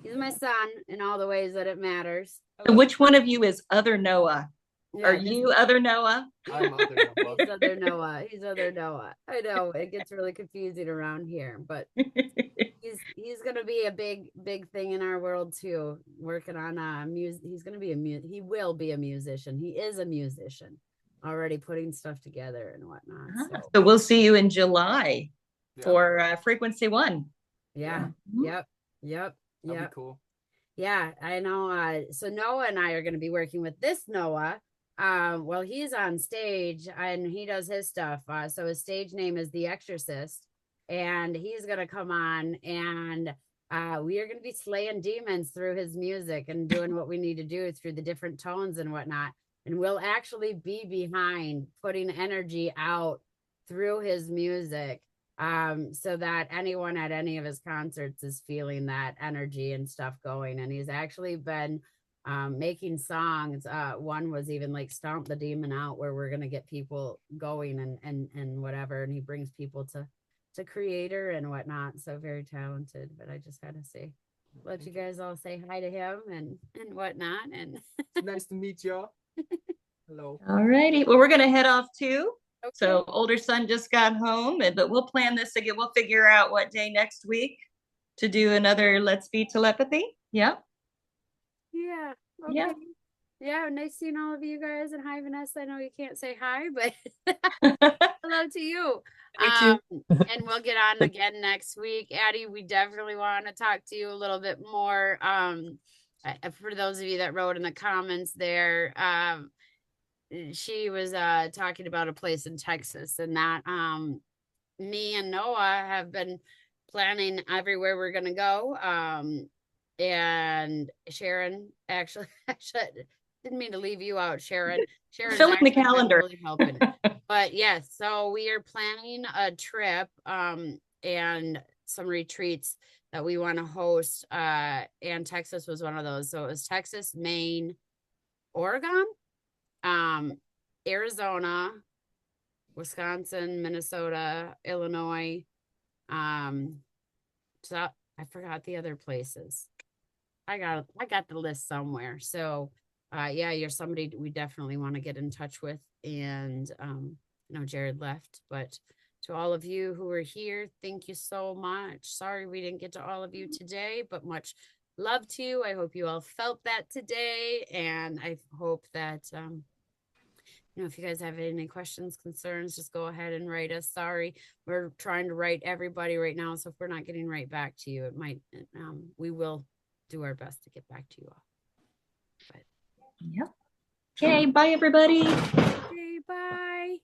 son in all the ways that it matters. Okay. Which one of you is other Noah? Yeah, Are you other Noah? I'm other Noah. He's other Noah. He's other Noah. I know it gets really confusing around here, but he's gonna be a big thing in our world too. Working on music. He's gonna be he will be a musician. He is a musician. Already putting stuff together and whatnot. So we'll see you in July for Frequency 1. Yeah. Yep. That'd be cool. Yeah, I know. So Noah and I are going to be working with this Noah. Well, he's on stage and he does his stuff. So his stage name is The Exorcist, and he's going to come on and we are going to be slaying demons through his music and doing what we need to do through the different tones and whatnot. And we'll actually be behind putting energy out through his music, so that anyone at any of his concerts is feeling that energy and stuff going. And he's actually been making songs. One was even like Stomp the Demon Out, where we're gonna get people going and whatever. And he brings people to creator and whatnot. So very talented. But I just had to let you guys all say hi to him and whatnot. And it's nice to meet y'all. Hello. All righty. Well, we're gonna head off too. Okay. So older son just got home, but we'll plan this again. We'll figure out what day next week to do another Let's Be Telepathy. Yeah. Yeah. Okay. Yeah. Yeah. Nice seeing all of you guys. And hi, Vanessa. I know you can't say hi, but hello to you. And we'll get on again next week. Addie, we definitely want to talk to you a little bit more. For those of you that wrote in the comments there, she was talking about a place in Texas, and that me and Noah have been planning everywhere we're gonna go. And Sharon actually didn't mean to leave you out, Sharon. Sharon's Fill in the actually been calendar. really helping. But yes, so we are planning a trip and some retreats that we want to host. And Texas was one of those. So it was Texas, Maine, Oregon, Arizona, Wisconsin, Minnesota, Illinois. So I forgot the other places. I got the list somewhere. So yeah, you're somebody we definitely want to get in touch with. And I know Jared left, but to all of you who are here, thank you so much. Sorry we didn't get to all of you today, but much love to you. I hope you all felt that today, and I hope that if you guys have any questions, concerns, just go ahead and write us. Sorry, we're trying to write everybody right now, so if we're not getting right back to you, it might we will do our best to get back to you all. But yep. Okay, bye everybody. Okay, bye.